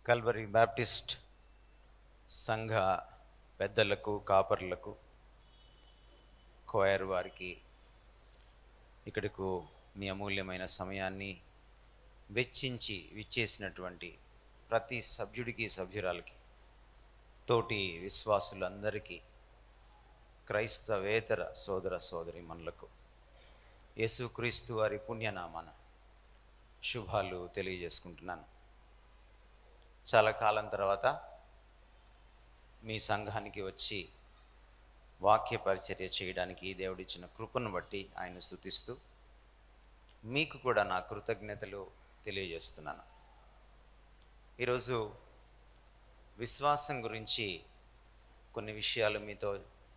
Calvary Baptist సంఘ పెద్దలకు, కాపర్లకు, coir వారికి ఇక్కడకు మీ అమూల్యమైన సమయాన్ని వెచ్చించి విచ్చేసినటువంటి ప్రతి సభ్యుడికి, సభ్యురాలకి, తోటి విశ్వాసులందరికీ, క్రైస్తవేతర సోదర సోదరీమణులకు యేసుక్రీస్తు వారి పుణ్యనామాన శుభాలు తెలియజేసుకుంటున్నాను. చాలా కాలం తర్వాత మీ సంఘానికి వచ్చి వాక్య పరిచర్య చేయడానికి దేవుడిచ్చిన కృపను బట్టి ఆయన స్తుతిస్తూ మీకు కూడా నా కృతజ్ఞతలు తెలియజేస్తున్నాను. ఈరోజు విశ్వాసం గురించి కొన్ని విషయాలు మీతో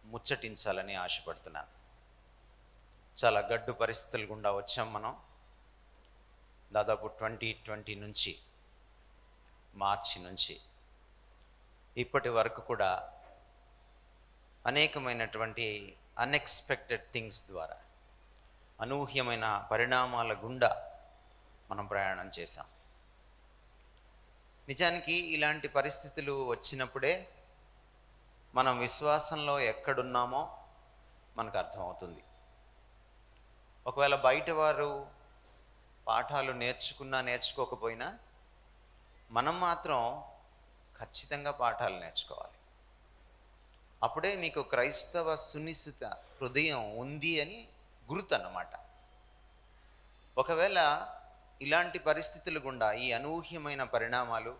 ముచ్చటించాలని ఆశపడుతున్నాను. చాలా గడ్డు పరిస్థితులు గుండా వచ్చాం మనం. దాదాపు 2020 నుంచి, మార్చి నుంచి ఇప్పటి వరకు కూడా అనేకమైనటువంటి అన్ఎక్స్పెక్టెడ్ థింగ్స్ ద్వారా, అనూహ్యమైన పరిణామాల గుండా మనం ప్రయాణం చేశాం. నిజానికి ఇలాంటి పరిస్థితులు వచ్చినప్పుడే మనం విశ్వాసంలో ఎక్కడున్నామో మనకు అర్థమవుతుంది. ఒకవేళ బయట వారు పాఠాలు నేర్చుకున్నా నేర్చుకోకపోయినా మనం మాత్రం ఖచ్చితంగా పాఠాలు నేర్చుకోవాలి. అప్పుడే మీకు క్రైస్తవ సునిశ్చిత హృదయం ఉంది అని గుర్తు అన్నమాట. ఒకవేళ ఇలాంటి పరిస్థితులు గుండా, ఈ అనూహ్యమైన పరిణామాలు,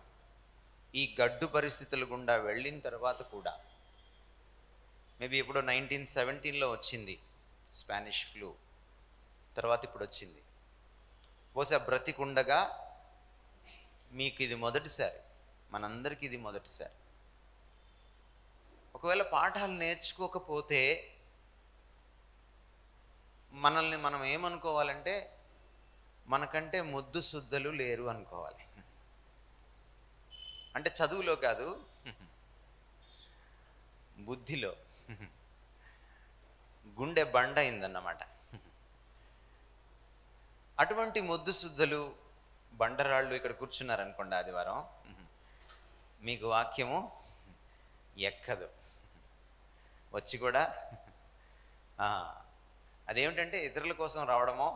ఈ గడ్డు పరిస్థితుల గుండా వెళ్ళిన తర్వాత కూడా, మేబీ ఇప్పుడు 1917లో వచ్చింది స్పానిష్ ఫ్లూ, తర్వాత ఇప్పుడు వచ్చింది. బహుశా బ్రతికుండగా మీకు ఇది మొదటిసారి, మనందరికీ ఇది మొదటిసారి. ఒకవేళ పాఠాలు నేర్చుకోకపోతే మనల్ని మనం ఏమనుకోవాలంటే, మనకంటే ముద్దు శుద్ధులు లేరు అనుకోవాలి. అంటే చదువులో కాదు, బుద్ధిలో గుండె బండ అయిందన్నమాట. అటువంటి ముద్దు శుద్ధులు, బండరాళ్ళు ఇక్కడ కూర్చున్నారనుకోండి ఆదివారం, మీకు వాక్యము ఎక్కదు. వచ్చి కూడా అదేమిటంటే ఇతరుల కోసం రావడమో,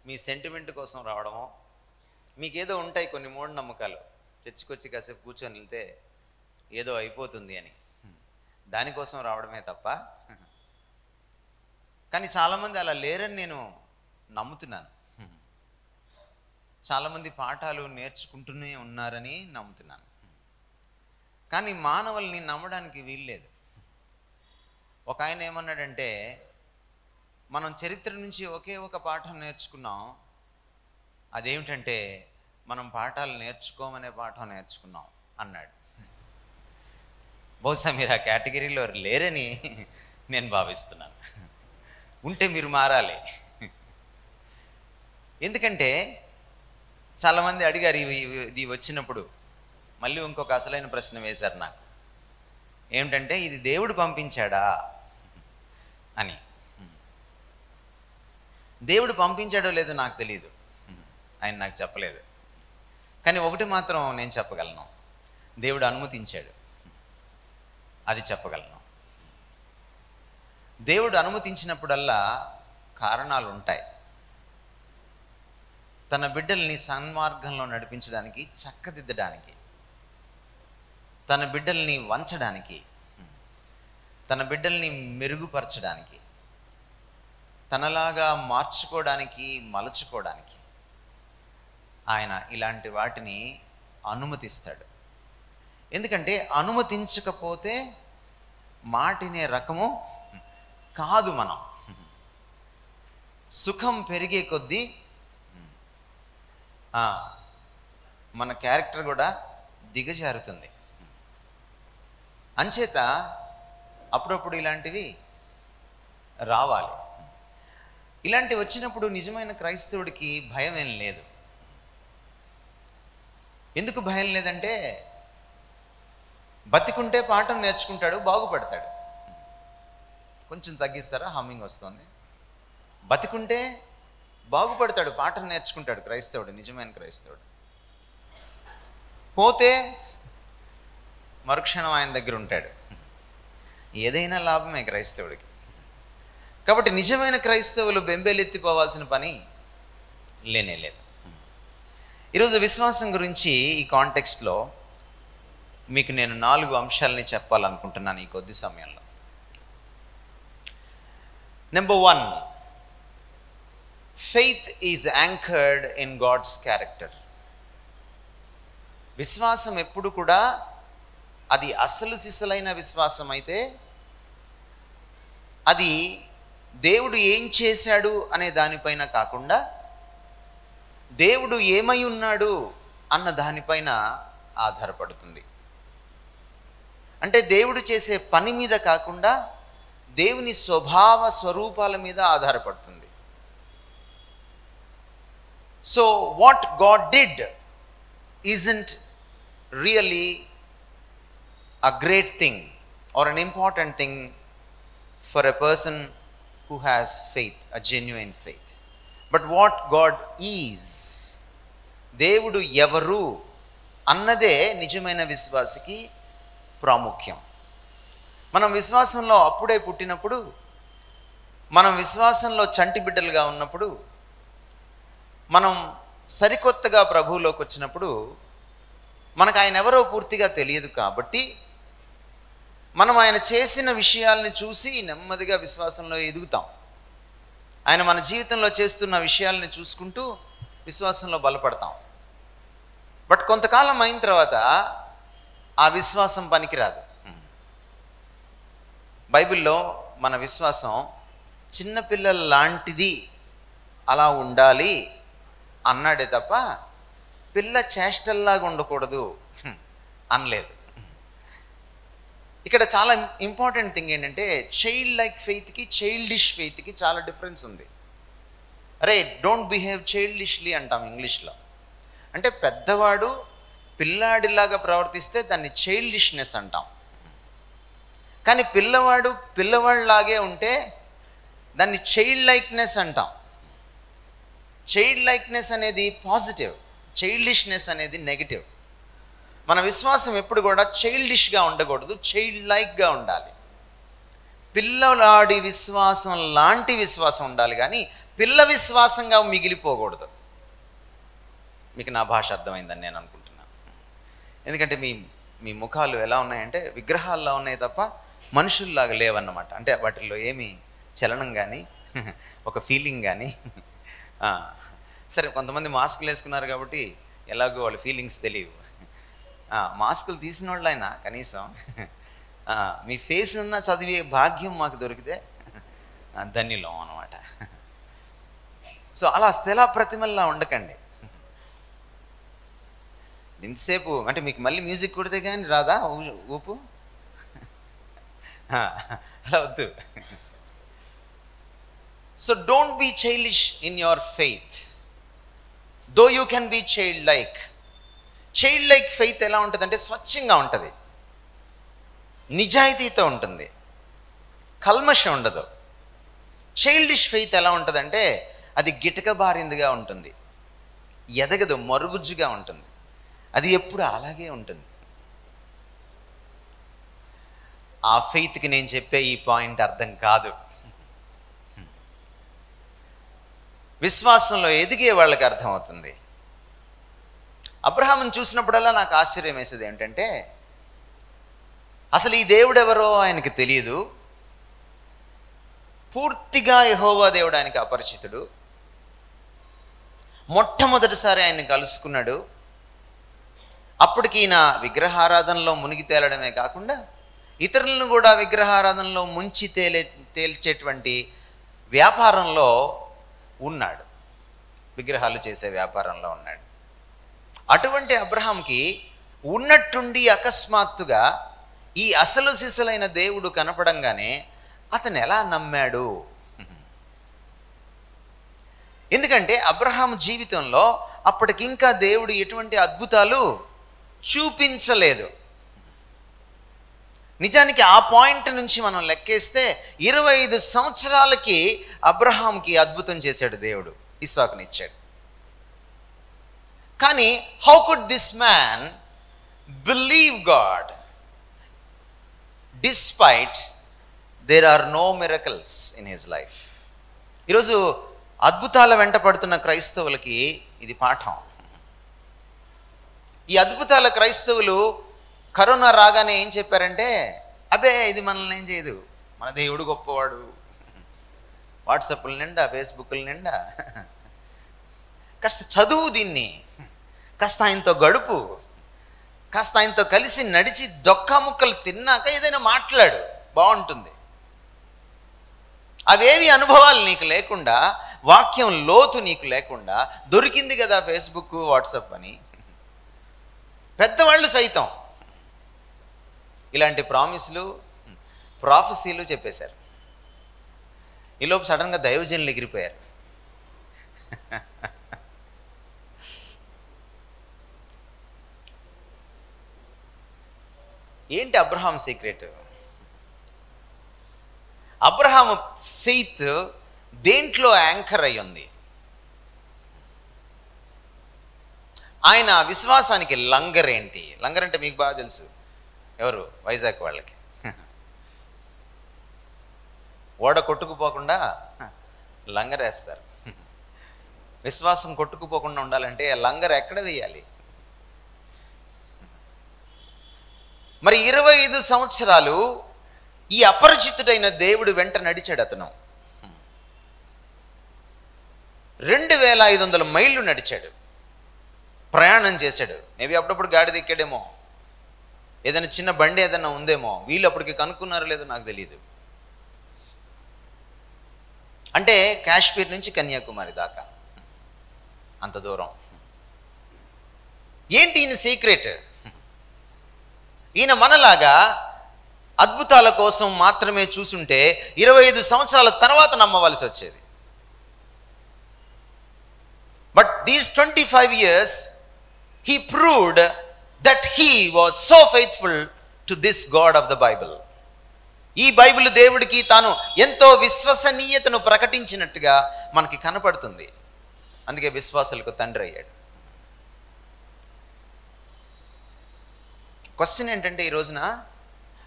మీ సెంటిమెంట్ కోసం రావడమో, మీకేదో ఉంటాయి కొన్ని మూఢనమ్మకాలు, తెచ్చుకొచ్చి కాసేపు కూర్చొని వెళ్తే ఏదో అయిపోతుంది అని, దానికోసం రావడమే తప్ప. కానీ చాలామంది అలా లేరని నేను నమ్ముతున్నాను. చాలామంది పాఠాలు నేర్చుకుంటూనే ఉన్నారని నమ్ముతున్నాను. కానీ మానవుల్ని నమ్మడానికి వీల్లేదు. ఒక ఆయన ఏమన్నాడంటే, మనం చరిత్ర నుంచి ఒకే ఒక పాఠం నేర్చుకున్నాం. అదేమిటంటే, మనం పాఠాలు నేర్చుకోమనే పాఠం నేర్చుకున్నాం అన్నాడు. బహుశా మీరు ఆ కేటగిరీలో లేరని నేను భావిస్తున్నాను. ఉంటే మీరు మారాలి. ఎందుకంటే చాలామంది అడిగారు ఇది వచ్చినప్పుడు, మళ్ళీ ఇంకొక అసలైన ప్రశ్న వేశారు నాకు. ఏమిటంటే, ఇది దేవుడు పంపించాడా అని. దేవుడు పంపించాడో లేదో నాకు తెలియదు, ఆయన నాకు చెప్పలేదు. కానీ ఒకటి మాత్రం నేను చెప్పగలను, దేవుడు అనుమతించాడు, అది చెప్పగలను. దేవుడు అనుమతించినప్పుడల్లా కారణాలు ఉంటాయి. తన బిడ్డల్ని సన్మార్గంలో నడిపించడానికి, చక్కదిద్దడానికి, తన బిడ్డల్ని వంచడానికి, తన బిడ్డల్ని మెరుగుపరచడానికి, తనలాగా మార్చుకోవడానికి, మలుచుకోవడానికి ఆయన ఇలాంటి వాటిని అనుమతిస్తాడు. ఎందుకంటే అనుమతించకపోతే మాటినే రకము కాదు మనం. సుఖం పెరిగే కొద్దీ మన క్యారెక్టర్ కూడా దిగజారుతుంది. అంచేత అప్పుడప్పుడు ఇలాంటివి రావాలి. ఇలాంటివి వచ్చినప్పుడు నిజమైన క్రైస్తవుడికి భయం ఏం లేదు. ఎందుకు భయం లేదంటే, బతికుంటే పాఠం నేర్చుకుంటాడు, బాగుపడతాడు. కొంచెం తగ్గిస్తారా, హమ్మింగ్ వస్తుంది. బతికుంటే బాగుపడతాడు, పాఠం నేర్చుకుంటాడు క్రైస్తవుడు, నిజమైన క్రైస్తవుడు. పోతే మరుక్షణం ఆయన దగ్గర ఉంటాడు. ఏదైనా లాభమే క్రైస్తవుడికి. కాబట్టి నిజమైన క్రైస్తవులు బెంబేలెత్తిపోవాల్సిన పని లేనేలేదు. ఈరోజు విశ్వాసం గురించి ఈ కాంటెక్స్ట్లో మీకు నేను 4 అంశాలని చెప్పాలనుకుంటున్నాను ఈ కొద్ది సమయంలో. Number 1, faith is anchored in God's character. విశ్వాసం ఎప్పుడు కూడా అది అసలు సిసలైన విశ్వాసం అయితే అది దేవుడు ఏం చేశాడు అనే దానిపైన కాకుండా దేవుడు ఏమై ఉన్నాడు అన్న దానిపైన ఆధారపడుతుంది. అంటే దేవుడు చేసే పని మీద కాకుండా దేవుని స్వభావ స్వరూపాల మీద ఆధారపడుతుంది. So what God did isn't really a great thing or an important thing for a person who has faith, a genuine faith. But what God is, దేవుడు ఎవరు అన్నదే నిజమైన విశ్వాసికి ప్రాముఖ్యం. మనం విశ్వాసంలో అప్పుడే పుట్టినప్పుడు, మనం విశ్వాసంలో చంటి బిడ్డలుగా ఉన్నప్పుడు, మనం సరికొత్తగా ప్రభువులోకి వచ్చినప్పుడు మనకు ఆయన ఎవరో పూర్తిగా తెలియదు. కాబట్టి మనం ఆయన చేసిన విషయాల్ని చూసి నెమ్మదిగా విశ్వాసంలో ఎదుగుతాం. ఆయన మన జీవితంలో చేస్తున్న విషయాల్ని చూసుకుంటూ విశ్వాసంలో బలపడతాం. బట్ కొంతకాలం అయిన తర్వాత ఆ విశ్వాసం పనికిరాదు. బైబిల్లో మన విశ్వాసం చిన్నపిల్లల లాంటిది, అలా ఉండాలి అన్నాడే తప్ప పిల్ల చేష్టల్లాగా ఉండకూడదు అనలేదు. ఇక్కడ చాలా ఇంపార్టెంట్ థింగ్ ఏంటంటే చైల్డ్ లైక్ ఫెయిత్కి చైల్డిష్ ఫెయిత్కి చాలా డిఫరెన్స్ ఉంది. అరే డోంట్ బిహేవ్ చైల్డిష్లీ అంటాం ఇంగ్లీష్లో. అంటే పెద్దవాడు పిల్లాడిలాగా ప్రవర్తిస్తే దాన్ని చైల్డిష్నెస్ అంటాం. కానీ పిల్లవాడు పిల్లవాడిలాగే ఉంటే దాన్ని చైల్డ్ లైక్నెస్ అంటాం. చైల్డ్ లైక్నెస్ అనేది పాజిటివ్, చైల్డిష్నెస్ అనేది నెగిటివ్. మన విశ్వాసం ఎప్పుడు కూడా చైల్డిష్గా ఉండకూడదు, చైల్డ్ లైక్గా ఉండాలి. పిల్లలాడి విశ్వాసం లాంటి విశ్వాసం ఉండాలి, కానీ పిల్ల విశ్వాసంగా మిగిలిపోకూడదు. మీకు నా భాష అర్థమైందని నేను అనుకుంటున్నాను. ఎందుకంటే మీ ముఖాలు ఎలా ఉన్నాయంటే విగ్రహాల్లో ఉన్నాయి తప్ప మనుషుల్లాగా లేవన్నమాట. అంటే వాటిల్లో ఏమీ చలనం కానీ ఒక ఫీలింగ్ కానీ. సరే, కొంతమంది మాస్కులు వేసుకున్నారు కాబట్టి ఎలాగో వాళ్ళ ఫీలింగ్స్ తెలియవు. మాస్కులు తీసిన వాళ్ళైనా కనీసం మీ ఫేస్ ఉన్న చదివే భాగ్యం మాకు దొరికితే ధన్యులం అన్నమాట. సో అలా స్థిర ప్రతిమల్లా ఉండకండి. ఇంతసేపు అంటే మీకు మళ్ళీ మ్యూజిక్ కొడితే కానీ రాదా ఊపు? అలా వద్దు. So don't be childish in your faith, though you can be child like. Child like faith ఎలా ఉంటుందంటే స్వచ్ఛంగా ఉంటుంది, నిజాయితీతో ఉంటుంది, కల్మషం ఉండదు. చైల్డిష్ ఫెయిత్ ఎలా ఉంటుందంటే అది గిటకబారిందిగా ఉంటుంది, ఎదగదు, మరుగుజ్జుగా ఉంటుంది. అది ఎప్పుడు అలాగే ఉంటుంది. ఆ ఫెయిత్కి నేను చెప్పే ఈ పాయింట్ అర్థం కాదు. విశ్వాసంలో ఎదిగే వాళ్ళకి అర్థమవుతుంది. అబ్రహాముని చూసినప్పుడల్లా నాకు ఆశ్చర్యం వేసేది ఏంటంటే అసలు ఈ దేవుడు ఎవరో ఆయనకి తెలియదు, పూర్తిగా యెహోవా దేవుడు ఆయనకి అపరిచితుడు. మొట్టమొదటిసారి ఆయన్ని కలుసుకున్నాడు. అప్పటికి ఈయన విగ్రహారాధనలో మునిగి తేలడమే కాకుండా ఇతరులను కూడా విగ్రహారాధనలో ముంచి తేల్చేటువంటి వ్యాపారంలో ఉన్నాడు, విగ్రహాలు చేసే వ్యాపారంలో ఉన్నాడు. అటువంటి అబ్రహాంకి ఉన్నట్టుండి అకస్మాత్తుగా ఈ అసలు సిసలైన దేవుడు కనపడంగానే అతను ఎలా నమ్మాడు? ఎందుకంటే అబ్రహాం జీవితంలో అప్పటికింకా దేవుడు ఎటువంటి అద్భుతాలు చూపించలేదు. నిజానికి ఆ పాయింట్ నుంచి మనం లెక్కేస్తే 25 సంవత్సరాలకి అబ్రహాంకి అద్భుతం చేశాడు దేవుడు, ఇస్సాకునిచ్చాడు. కానీ how could this man believe God despite there are no miracles in his life. ఈరోజు అద్భుతాల వెంట పడుతున్న క్రైస్తవులకి ఇది పాఠం. ఈ అద్భుతాల క్రైస్తవులు కరోనా రాగానే ఏం చెప్పారంటే, అబే ఇది మనల్ని ఏం చేయదు, మన దేవుడు గొప్పవాడు. వాట్సాప్ల నిండా, ఫేస్బుక్ల నిండా. కాస్త చదువు దీన్ని, కాస్త ఆయనతో గడుపు, కాస్త ఆయనతో కలిసి నడిచి దొక్కా ముక్కలు తిన్నాక ఏదైనా మాట్లాడు, బాగుంటుంది. అవేవి అనుభవాలు నీకు లేకుండా, వాక్యం లోతు నీకు లేకుండా, దొరికింది కదా ఫేస్బుక్ వాట్సాప్ అని పెద్దవాళ్ళు సైతం ఇలాంటి ప్రాఫెసీలు చెప్పేశారు. ఈలోపు సడన్గా దైవజనులు ఎగిరిపోయారు. ఏంటి అబ్రహాం సీక్రెట్? అబ్రహాం ఫెయిత్ దేంట్లో యాంకర్ అయి ఉంది? ఆయన విశ్వాసానికి లంగర్ ఏంటి? లంగర్ అంటే మీకు బాగా తెలుసు, ఎవరు? వైజాగ్ వాళ్ళకి. ఓడ కొట్టుకుపోకుండా లంగరేస్తారు. విశ్వాసం కొట్టుకుపోకుండా ఉండాలంటే లంగర్ ఎక్కడ వేయాలి? మరి 25 సంవత్సరాలు ఈ అపరిచితుడైన దేవుడు వెంట నడిచాడు అతను. 2500 మైళ్ళు నడిచాడు, ప్రయాణం చేశాడు. మేబీ అప్పుడప్పుడు గాడి ఎక్కాడేమో, ఏదైనా చిన్న బండి ఏదైనా ఉందేమో. వీళ్ళు అప్పటికి కనుక్కున్నారో లేదో నాకు తెలియదు. అంటే కాశ్మీర్ నుంచి కన్యాకుమారి దాకా అంత దూరం. ఏంటి ఈయన సీక్రెట్? ఈయన మనలాగా అద్భుతాల కోసం మాత్రమే చూసుంటే 25 సంవత్సరాల తర్వాత నమ్మవలసి వచ్చేది. But these 25 years he proved that he was so faithful to this God of the Bible. ఈ బైబిల్ దేవుడికి తాను ఎంతో విశ్వసనీయతను ప్రకటించినట్టుగా మనకి కనపడుతుంది. అందుకే విశ్వాసులకు తండ్రి అయ్యాడు. క్వశ్చన్ ఏంటంటే, ఈ రోజున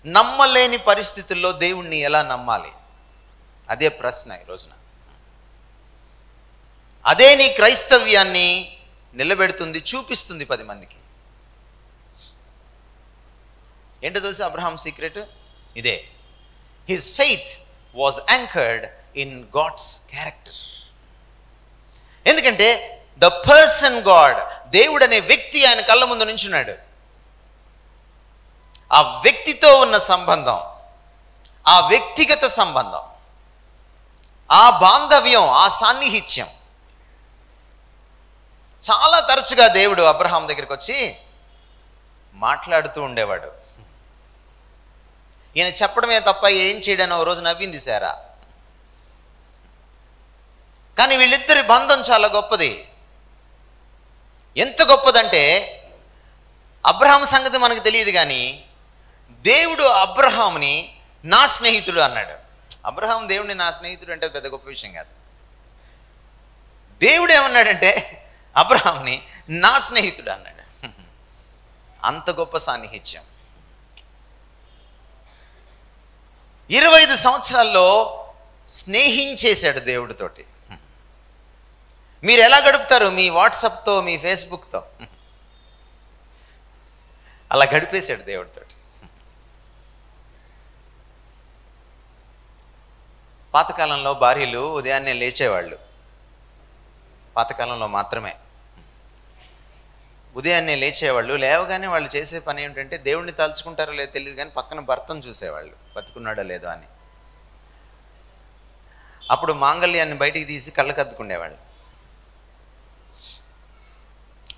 నమ్మలేని పరిస్థితుల్లో దేవుణ్ణి ఎలా నమ్మాలి? అదే ప్రశ్న ఈ రోజున. అదే నీ క్రైస్తవ్యాన్ని నిలబెడుతుంది, చూపిస్తుంది 10 మందికి. ఏంటో తెలుసు అబ్రహాం సీక్రెట్? ఇదే. His faith was anchored in God's character. ఎందుకంటే ద పర్సన్ గాడ్, దేవుడు అనే వ్యక్తి ఆయన కళ్ళ ముందు నుంచున్నాడు. ఆ వ్యక్తితో ఉన్న సంబంధం, ఆ వ్యక్తిగత సంబంధం, ఆ బాంధవ్యం, ఆ సాన్నిహిత్యం. చాలా తరచుగా దేవుడు అబ్రహాం దగ్గరికి వచ్చి మాట్లాడుతూ ఉండేవాడు. ఈయన చెప్పడమే తప్ప ఏం చేయడని ఓ రోజు నవ్వింది శారా. కానీ వీళ్ళిద్దరి బంధం చాలా గొప్పది. ఎంత గొప్పదంటే, అబ్రహాం సంగతి మనకు తెలియదు కానీ దేవుడు అబ్రహాంని నా స్నేహితుడు అన్నాడు. అబ్రహాం దేవుడిని నా స్నేహితుడు అంటే పెద్ద గొప్ప విషయం కాదు. దేవుడు ఏమన్నాడంటే అబ్రహాంని నా స్నేహితుడు అన్నాడు. అంత గొప్ప సాన్నిహిత్యం. 25 సంవత్సరాల్లో స్నేహించేశాడు దేవుడితోటి. మీరు ఎలా గడుపుతారు? మీ వాట్సాప్తో, మీ ఫేస్బుక్తో. అలా గడిపేశాడు దేవుడితోటి. పాతకాలంలో భార్యలు ఉదయాన్నే లేచేవాళ్ళు. పాతకాలంలో మాత్రమే ఉదయాన్నే లేచేవాళ్ళు. లేవగానే వాళ్ళు చేసే పని ఏమిటంటే, దేవుణ్ణి తలుచుకుంటారో లేదో తెలియదు కానీ పక్కన భర్తను చూసేవాళ్ళు, బతుకున్నాడో లేదో అని. అప్పుడు మాంగళ్యాన్ని బయటికి తీసి కళ్ళకద్దుకునేవాళ్ళు.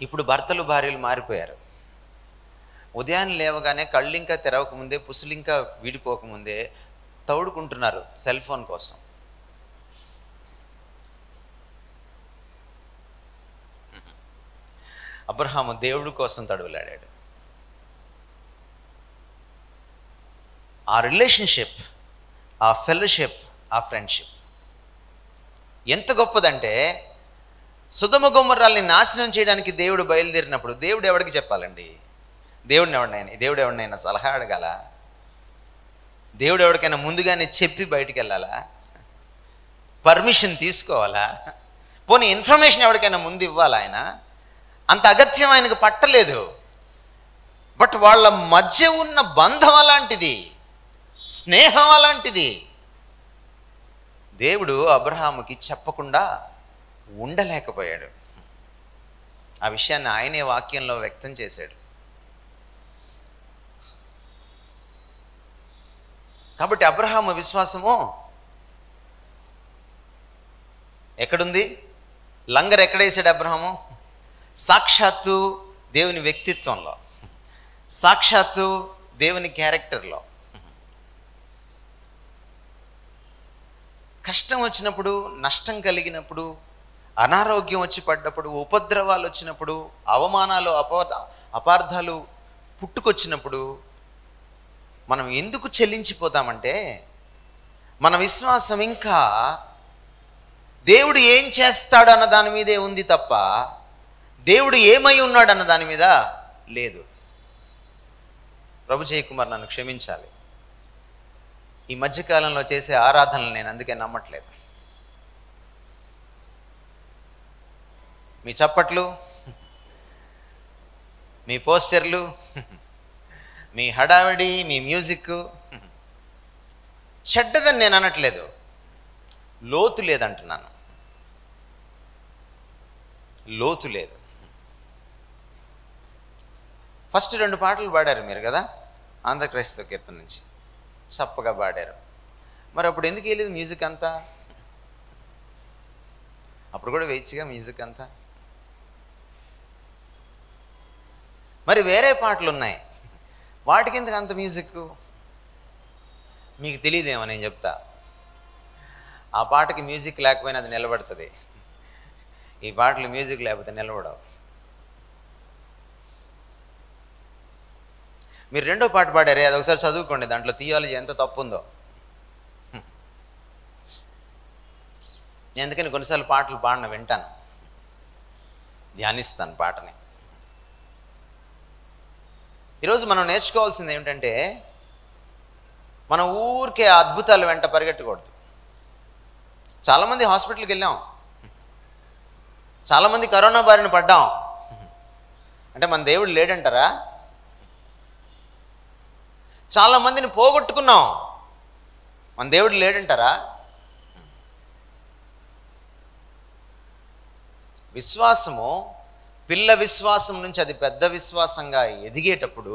ఇప్పుడు భర్తలు భార్యలు మారిపోయారు. ఉదయాన్నే లేవగానే కళ్ళు ఇంకా తెరవకముందే, పుసులు ఇంకా వీడిపోకముందే తౌడుకుంటున్నారు సెల్ ఫోన్ కోసం. అబ్రహాము దేవుడి కోసం తడువులాడాడు. ఆ రిలేషన్షిప్, ఆ ఫెలోషిప్, ఆ ఫ్రెండ్షిప్ ఎంత గొప్పదంటే, సొదొమ గొమొర్రాల్ని నాశనం చేయడానికి దేవుడు బయలుదేరినప్పుడు దేవుడు ఎవరికి చెప్పాలండి? దేవుడు ఎవరినైనా సలహా అడగాల? దేవుడు ఎవరికైనా ముందుగానే చెప్పి బయటికి వెళ్ళాలా? పర్మిషన్ తీసుకోవాలా? పోనీ ఇన్ఫర్మేషన్ ఎవరికైనా ముందు ఇవ్వాలా? ఆయన అంత అగత్యం ఆయనకు పట్టలేదు. బట్ వాళ్ళ మధ్య ఉన్న బంధం అలాంటిది, స్నేహం అలాంటిది. దేవుడు అబ్రహాముకి చెప్పకుండా ఉండలేకపోయాడు. ఆ విషయాన్ని ఆయనే వాక్యంలో వ్యక్తం చేశాడు. కాబట్టి అబ్రహాము విశ్వాసము ఎక్కడుంది? లంగర్ ఎక్కడేసాడు అబ్రహాము? సాక్షాత్తు దేవుని వ్యక్తిత్వంలో, సాక్షాత్తు దేవుని క్యారెక్టర్లో. కష్టం వచ్చినప్పుడు, నష్టం కలిగినప్పుడు, అనారోగ్యం వచ్చి పడ్డప్పుడు, ఉపద్రవాలు వచ్చినప్పుడు, అవమానాలు అపార్థాలు పుట్టుకొచ్చినప్పుడు మనం ఎందుకు చెల్లించిపోతామంటే మన విశ్వాసం ఇంకా దేవుడు ఏం చేస్తాడు అన్న దాని మీదే ఉంది తప్ప దేవుడు ఏమై ఉన్నాడు అన్న దాని మీద లేదు. ప్రభు జయకుమార్ నన్ను క్షమించాలి, ఈ మధ్యకాలంలో చేసే ఆరాధనలు నేను అందుకే నమ్మట్లేదు. మీ చప్పట్లు, మీ పోస్టర్లు, మీ హడావిడి, మీ మ్యూజిక్ చెడ్డదని నేను అనట్లేదు, లోతు లేదంటున్నాను. లోతు లేదు. ఫస్ట్ 2 పాటలు పాడారు మీరు కదా, ఆంధ్ర క్రైస్తవ కీర్తన నుంచి చప్పగా పాడారు. మరి అప్పుడు ఎందుకు వెళ్ళేది మ్యూజిక్ అంతా? అప్పుడు కూడా వేయచ్చుగా మ్యూజిక్ అంతా. మరి వేరే పాటలు ఉన్నాయి, వాటికి ఎందుకు అంత మ్యూజిక్? మీకు తెలియదేమో, నేను చెప్తా. ఆ పాటకి మ్యూజిక్ లేకపోయినా అది నిలబడుతుంది, ఈ పాటలు మ్యూజిక్ లేకపోతే నిలబడవు. మీరు 2వ పాట పాడారే, అది ఒకసారి చదువుకోండి, దాంట్లో థియాలజీ ఎంత తప్పు ఉందో. ఎందుకని కొన్నిసార్లు పాటలు పాడిన వింటాను, ధ్యానిస్తాను పాటని. ఈరోజు మనం నేర్చుకోవాల్సింది ఏమిటంటే మనం ఊరికే అద్భుతాలు వెంట పరిగెట్టకూడదు. చాలామంది హాస్పిటల్కి వెళ్ళాం, చాలామంది కరోనా బారిన పడ్డాం. అంటే మన దేవుడు లేడంటారా? చాలామందిని పోగొట్టుకున్నాం, మన దేవుడు లేడంటారా? విశ్వాసము పిల్ల విశ్వాసం నుంచి అది పెద్ద విశ్వాసంగా ఎదిగేటప్పుడు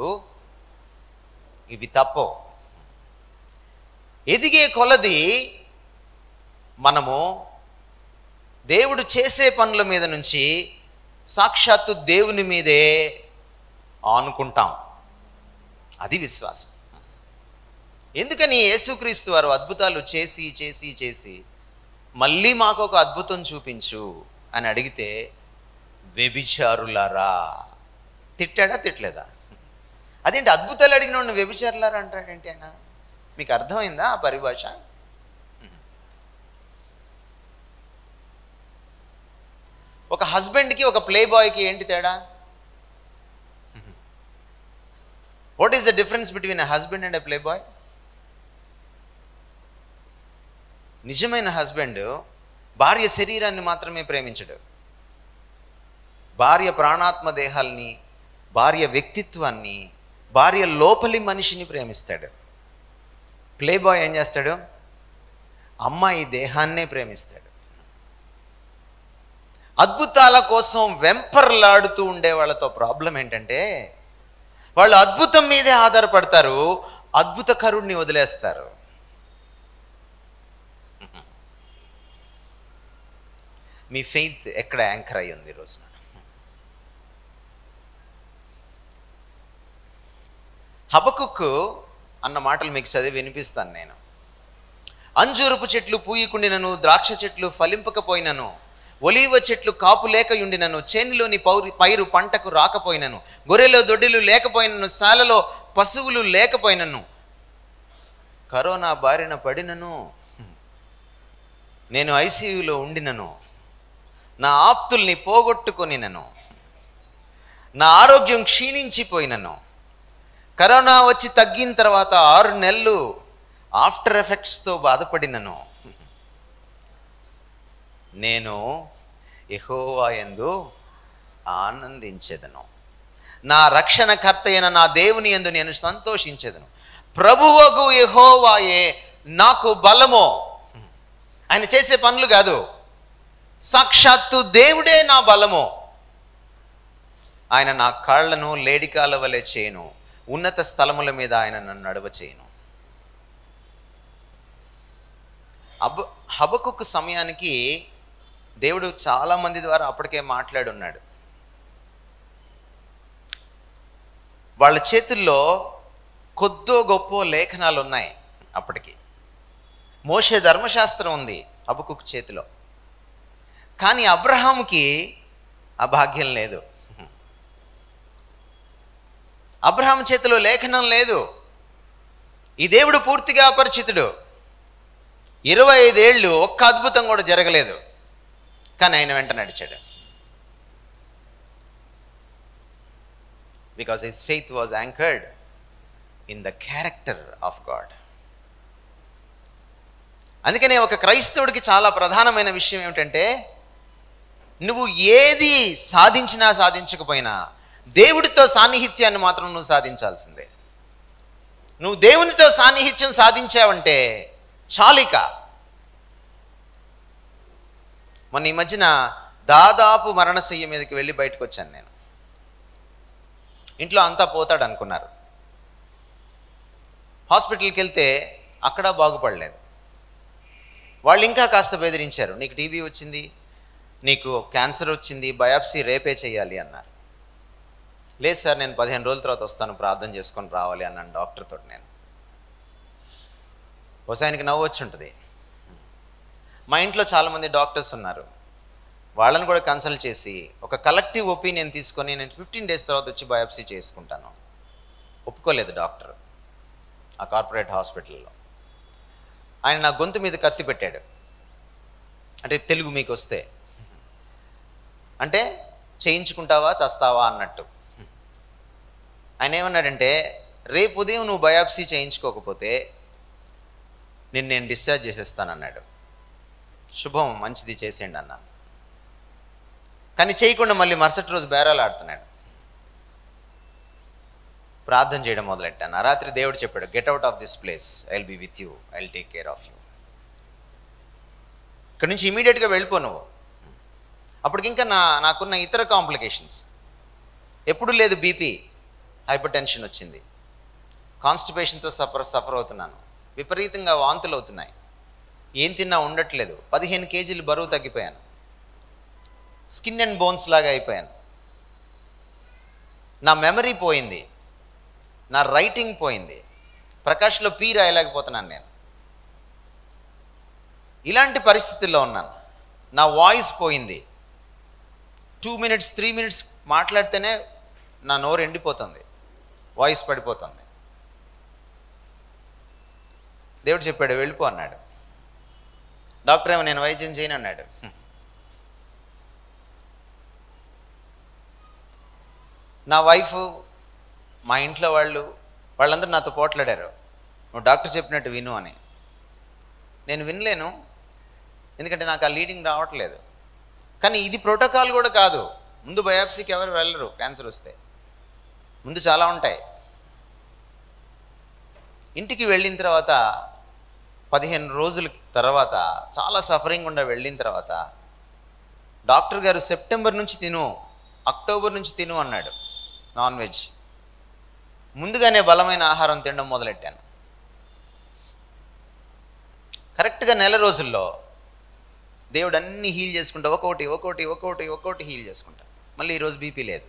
ఇవి తప్పవు. ఎదిగే కొలది మనము దేవుడు చేసే పనుల మీద నుంచి సాక్షాత్తు దేవుని మీదే ఆనుకుంటాం. అది విశ్వాసం. ఎందుకని యేసుక్రీస్తు వారు అద్భుతాలు చేసి చేసి చేసి మళ్ళీ మాకు ఒక అద్భుతం చూపించు అని అడిగితే వ్యభిచారులారా తిట్టాడా? తిట్టలేదా? అదేంటి అద్భుతాలు అడిగిన వాడిని వ్యభిచారులారా అంటాడేంటి ఆయన? మీకు అర్థమైందా ఆ పరిభాష? ఒక హస్బెండ్కి ఒక ప్లే బాయ్కి ఏంటి తేడా? What is the difference between a husband and a play boy? నిజమైన హస్బెండ్ భార్య శరీరాన్ని మాత్రమే ప్రేమించడు, భార్య ప్రాణాత్మ దేహాల్ని, భార్య వ్యక్తిత్వాన్ని, భార్య లోపలి మనిషిని ప్రేమిస్తాడు. ప్లే బాయ్ ఏం చేస్తాడు? అమ్మాయి దేహాన్నే ప్రేమిస్తాడు. అద్భుతాల కోసం వెంపర్లాడుతూ ఉండే వాళ్ళతో ప్రాబ్లం ఏంటంటే వాళ్ళు అద్భుతం మీదే ఆధారపడతారు, అద్భుతకరుణ్ణి వదిలేస్తారు. మీ ఫెయిత్ ఎక్కడ యాంకర్ అయ్యి ఉంది ఈరోజున? హబకుక్కు అన్న మాటలు మీకు చదివి వినిపిస్తాను నేను. అంజూరపు చెట్లు పూయకుండినను, ద్రాక్ష చెట్లు ఫలింపకపోయినను, ఒలీవ చెట్లు కాపు లేకయుండినను, చేనిలోని పైరు పంటకు రాకపోయినను, గొర్రెలో దొడ్డిలు లేకపోయినను, శాలలో పశువులు లేకపోయినను, కరోనా బారిన పడినను, నేను ఐసీయూలో ఉండినను, నా ఆప్తుల్ని పోగొట్టుకొనినను, నా ఆరోగ్యం క్షీణించిపోయినను, కరోనా వచ్చి తగ్గిన తర్వాత 6 నెలలు ఆఫ్టర్ ఎఫెక్ట్స్తో బాధపడినను నేను యెహోవా యందు ఆనందించెదను, నా రక్షణకర్త అయిన నా దేవుని యందు నేను సంతోషించెదను. ప్రభువగు యెహోవాయే నాకు బలము. ఆయన చేసే పనులు కాదు, సాక్షాత్తు దేవుడే నా బలము. ఆయన నా కాళ్లను లేడికాల వలె చేయను, ఉన్నత స్థలముల మీద ఆయన నన్ను నడవ చేయను. హబకుక్కు సమయానికి దేవుడు చాలామంది ద్వారా అప్పటికే మాట్లాడున్నాడు. వాళ్ళ చేతుల్లో కొద్దో గొప్ప లేఖనాలు ఉన్నాయి. అప్పటికి మోషే ధర్మశాస్త్రం ఉంది హబకుక్కు చేతిలో. కానీ అబ్రహాముకి ఆ భాగ్యం లేదు. అబ్రహాం చేతిలో లేఖనం లేదు. ఈ దేవుడు పూర్తిగా అపరిచితుడు. 25 ఏళ్ళు ఒక్క అద్భుతం కూడా జరగలేదు, కానీ ఆయన వెంట నడిచాడు. Because his faith was anchored in the character of God. అందుకనే ఒక క్రైస్తవుడికి చాలా ప్రధానమైన విషయం ఏమిటంటే, నువ్వు ఏది సాధించినా సాధించకపోయినా దేవుడితో సాన్నిహిత్యాన్ని మాత్రం నువ్వు సాధించాల్సిందే. నువ్వు దేవునితో సాన్నిహిత్యం సాధించావంటే చాలిక. మొన్న ఈ మధ్యన దాదాపు మరణశయ్య మీదకి వెళ్ళి బయటకు వచ్చాను నేను. ఇంట్లో అంతా పోతాడు అనుకున్నారు. హాస్పిటల్కి వెళ్తే అక్కడ బాగుపడలేదు. వాళ్ళు ఇంకా కాస్త బెదిరించారు, నీకు టీబీ వచ్చింది, నీకు క్యాన్సర్ వచ్చింది, బయాప్సీ రేపే చేయాలి అన్నారు. లేదు సార్, నేను 15 రోజుల తర్వాత వస్తాను, ప్రార్థన చేసుకొని రావాలి అన్నాను డాక్టర్తో. నేను ఆయనకి నవ్వు వచ్చి ఉంటుంది. మా ఇంట్లో చాలామంది డాక్టర్స్ ఉన్నారు, వాళ్ళని కూడా కన్సల్ట్ చేసి ఒక కలెక్టివ్ ఒపీనియన్ తీసుకొని నేను 15 డేస్ తర్వాత వచ్చి బయాప్సీ చేసుకుంటాను. ఒప్పుకోలేదు డాక్టర్ ఆ కార్పొరేట్ హాస్పిటల్లో. ఆయన నా గొంతు మీద కత్తి పెట్టాడు. అంటే తెలుగు మీకు వస్తే, అంటే చేయించుకుంటావా చస్తావా అన్నట్టు. ఆయన ఏమన్నాడంటే, రేపు ఉదయం నువ్వు బయాప్సీ చేయించుకోకపోతే నేను డిశ్చార్జ్ చేసేస్తానన్నాడు. శుభం, మంచిది, చేసేయండి అన్నాను. కానీ చేయకుండా మళ్ళీ మరుసటి రోజు బేరాలు ఆడుతున్నాడు. ప్రార్థన చేయడం మొదలెట్టాను. ఆ రాత్రి దేవుడు చెప్పాడు, get out of this place, I will be with you, I will take care of you. ఇక్కడ నుంచి ఇమీడియట్గా వెళ్ళిపో నువ్వు. అప్పటికి ఇంకా నాకున్న ఇతర కాంప్లికేషన్స్ ఎప్పుడు లేదు. బీపీ, హైపర్ టెన్షన్ వచ్చింది, కాన్స్టిపేషన్తో సఫర్ అవుతున్నాను, విపరీతంగా వాంతులు అవుతున్నాయి, ఏం తిన్నా ఉండట్లేదు, 15 కేజీలు బరువు తగ్గిపోయాను, స్కిన్ అండ్ బోన్స్ లాగా అయిపోయాను, నా మెమరీ పోయింది, నా రైటింగ్ పోయింది, ప్రకాష్లో పీ రాయలేకపోతున్నాను నేను. ఇలాంటి పరిస్థితుల్లో ఉన్నాను. నా వాయిస్ పోయింది. 2 minutes 3 minutes మాట్లాడితేనే నా నోరు ఎండిపోతుంది, వాయిస్ పడిపోతుంది. దేవుడు చెప్పాడు, వెళ్ళిపో అన్నాడు. డాక్టర్ ఏమో నేను వైద్యం చేయను అన్నాడు. నా వైఫ్, మా ఇంట్లో వాళ్ళందరూ నాతో పోట్లాడారు, నువ్వు డాక్టర్ చెప్పినట్టు విను అని. నేను వినలేను, ఎందుకంటే నాకు ఆ లీడింగ్ రావట్లేదు. కానీ ఇది ప్రోటోకాల్ కూడా కాదు. ముందు బయాప్సీకి ఎవరు వెళ్ళరు క్యాన్సర్ వస్తే, ముందు చాలా ఉంటాయి. ఇంటికి వెళ్ళిన తర్వాత 15 రోజుల తర్వాత చాలా సఫరింగ్ ఉండ వెళ్ళిన తర్వాత డాక్టర్ గారు సెప్టెంబర్ నుంచి తిను, అక్టోబర్ నుంచి తిను అన్నాడు నాన్ వెజ్. ముందుగానే బలమైన ఆహారం తినడం మొదలెట్టాను. కరెక్ట్గా నెల రోజుల్లో దేవుడు అన్నీ హీల్ చేసుకుంటా, ఒక్కొక్కటి హీల్ చేసుకుంటా. మళ్ళీ ఈరోజు బీపీ లేదు.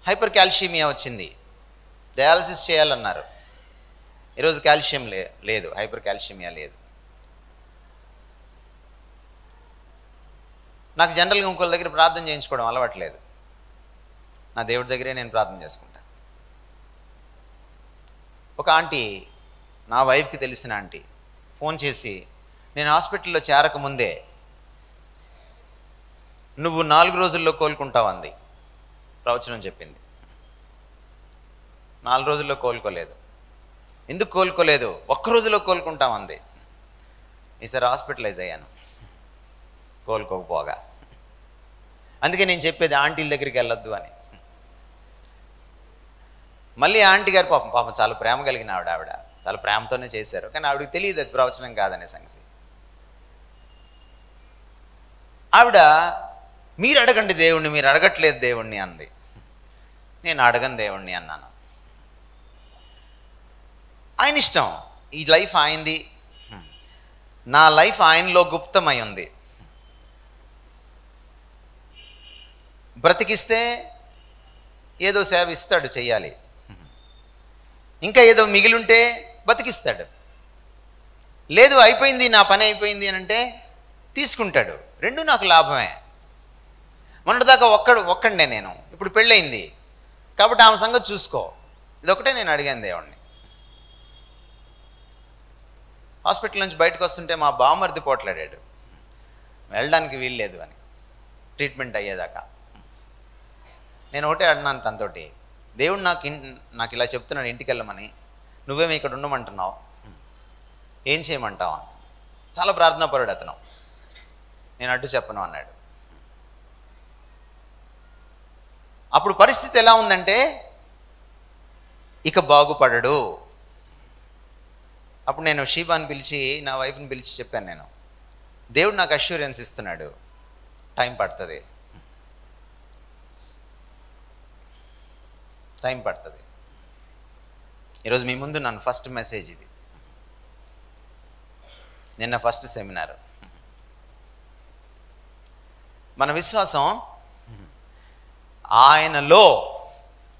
హైపర్ కాల్షియమియా వచ్చింది, డయాలసిస్ చేయాలన్నారు. ఈరోజు కాల్షియం లేదు, హైపర్ కాల్షియమియా లేదు. నాకు జనరల్గా ఇంకొకరి దగ్గర ప్రార్థన చేయించుకోవడం అలవాట్లేదు. నా దేవుడి దగ్గరే నేను ప్రార్థన చేసుకుంటా. ఒక ఆంటీ, నా వైఫ్కి తెలిసిన ఆంటీ, ఫోన్ చేసి నేను హాస్పిటల్లో చేరకముందే నువ్వు 4 రోజుల్లో కోలుకుంటావు అంది. ప్రవచనం చెప్పింది. 4 రోజుల్లో కోలుకోలేదు. ఎందుకు కోలుకోలేదు? ఒక్క రోజులో కోలుకుంటామంది. ఈసారి హాస్పిటలైజ్ అయ్యాను కోలుకోకపోగా. అందుకే నేను చెప్పేది ఆంటీల దగ్గరికి వెళ్ళొద్దు అని. మళ్ళీ ఆంటీ గారు పాపం చాలా ప్రేమ కలిగిన ఆవిడ చాలా ప్రేమతోనే చేశారు. కానీ ఆవిడకి తెలియదు అది ప్రవచనం కాదనే సంగతి. ఆవిడ మీరు అడగండి దేవుణ్ణి, మీరు అడగట్లేదు దేవుణ్ణి అంది. నేను అడగను దేవుణ్ణి అన్నాను. ఆయన ఇష్టం, ఈ లైఫ్ ఆయనది, నా లైఫ్ ఆయనలో గుప్తమై ఉంది. బ్రతికిస్తే ఏదో సేవ ఇస్తాడు చెయ్యాలి, ఇంకా ఏదో మిగిలింటే బతికిస్తాడు. లేదు అయిపోయింది నా పని అయిపోయింది అని అంటే తీసుకుంటాడు. రెండు నాకు లాభమే. మొన్నటిదాకా ఒక్కడే నేను, ఇప్పుడు పెళ్ళయింది కాబట్టి ఆమె సంగతి చూసుకో. ఇదొకటే నేను అడిగాను దేవుణ్ణి. హాస్పిటల్ నుంచి బయటకు వస్తుంటే మా బామ్మర్ది పోట్లాడాడు, వెళ్ళడానికి వీల్లేదు అని, ట్రీట్మెంట్ అయ్యేదాకా. నేను ఒకటే అడినాను తనతోటి, దేవుడు నాకు ఇలా చెప్తున్నాడు ఇంటికి వెళ్ళమని, నువ్వేమో ఇక్కడ ఉండమంటున్నావు, ఏం చేయమంటావు అని. చాలా ప్రార్థనాపరుడు అతను. నేను అడ్డు చెప్పను అన్నాడు. అప్పుడు పరిస్థితి ఎలా ఉందంటే ఇక బాగుపడడు. అప్పుడు నేను షీబాని పిలిచి, నా వైఫ్ని పిలిచి చెప్పాను, నేను దేవుడు నాకు అష్యూరెన్స్ ఇస్తున్నాడు, టైం పడుతుంది, టైం పడుతుంది. ఈరోజు మీ ముందు నన్ను ఫస్ట్ మెసేజ్ ఇది, నిన్న ఫస్ట్ సెమినార్. మన విశ్వాసం ఆయనలో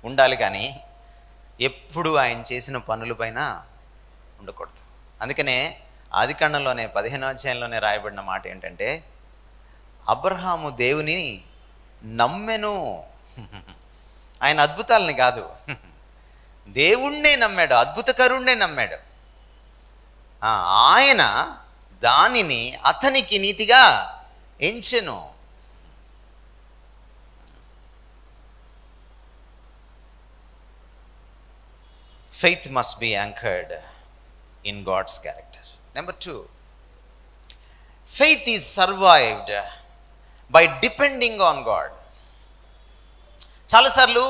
ఉండాలి కానీ ఎప్పుడు ఆయన చేసిన పనులపైన ఉండకూడదు. అందుకనే ఆదికాండంలోనే 15వ అధ్యాయంలోనే రాయబడిన మాట ఏంటంటే, అబ్రహాము దేవుని నమ్మెను. ఆయన అద్భుతాలని కాదు, దేవుణ్ణే నమ్మాడు, అద్భుతకరుణ్ణే నమ్మాడు. ఆయన దానిని అతనికి నీతిగా ఎంచెను. Faith must be anchored in God's character. Number 2, faith is survived by depending on God. చాలాసార్లు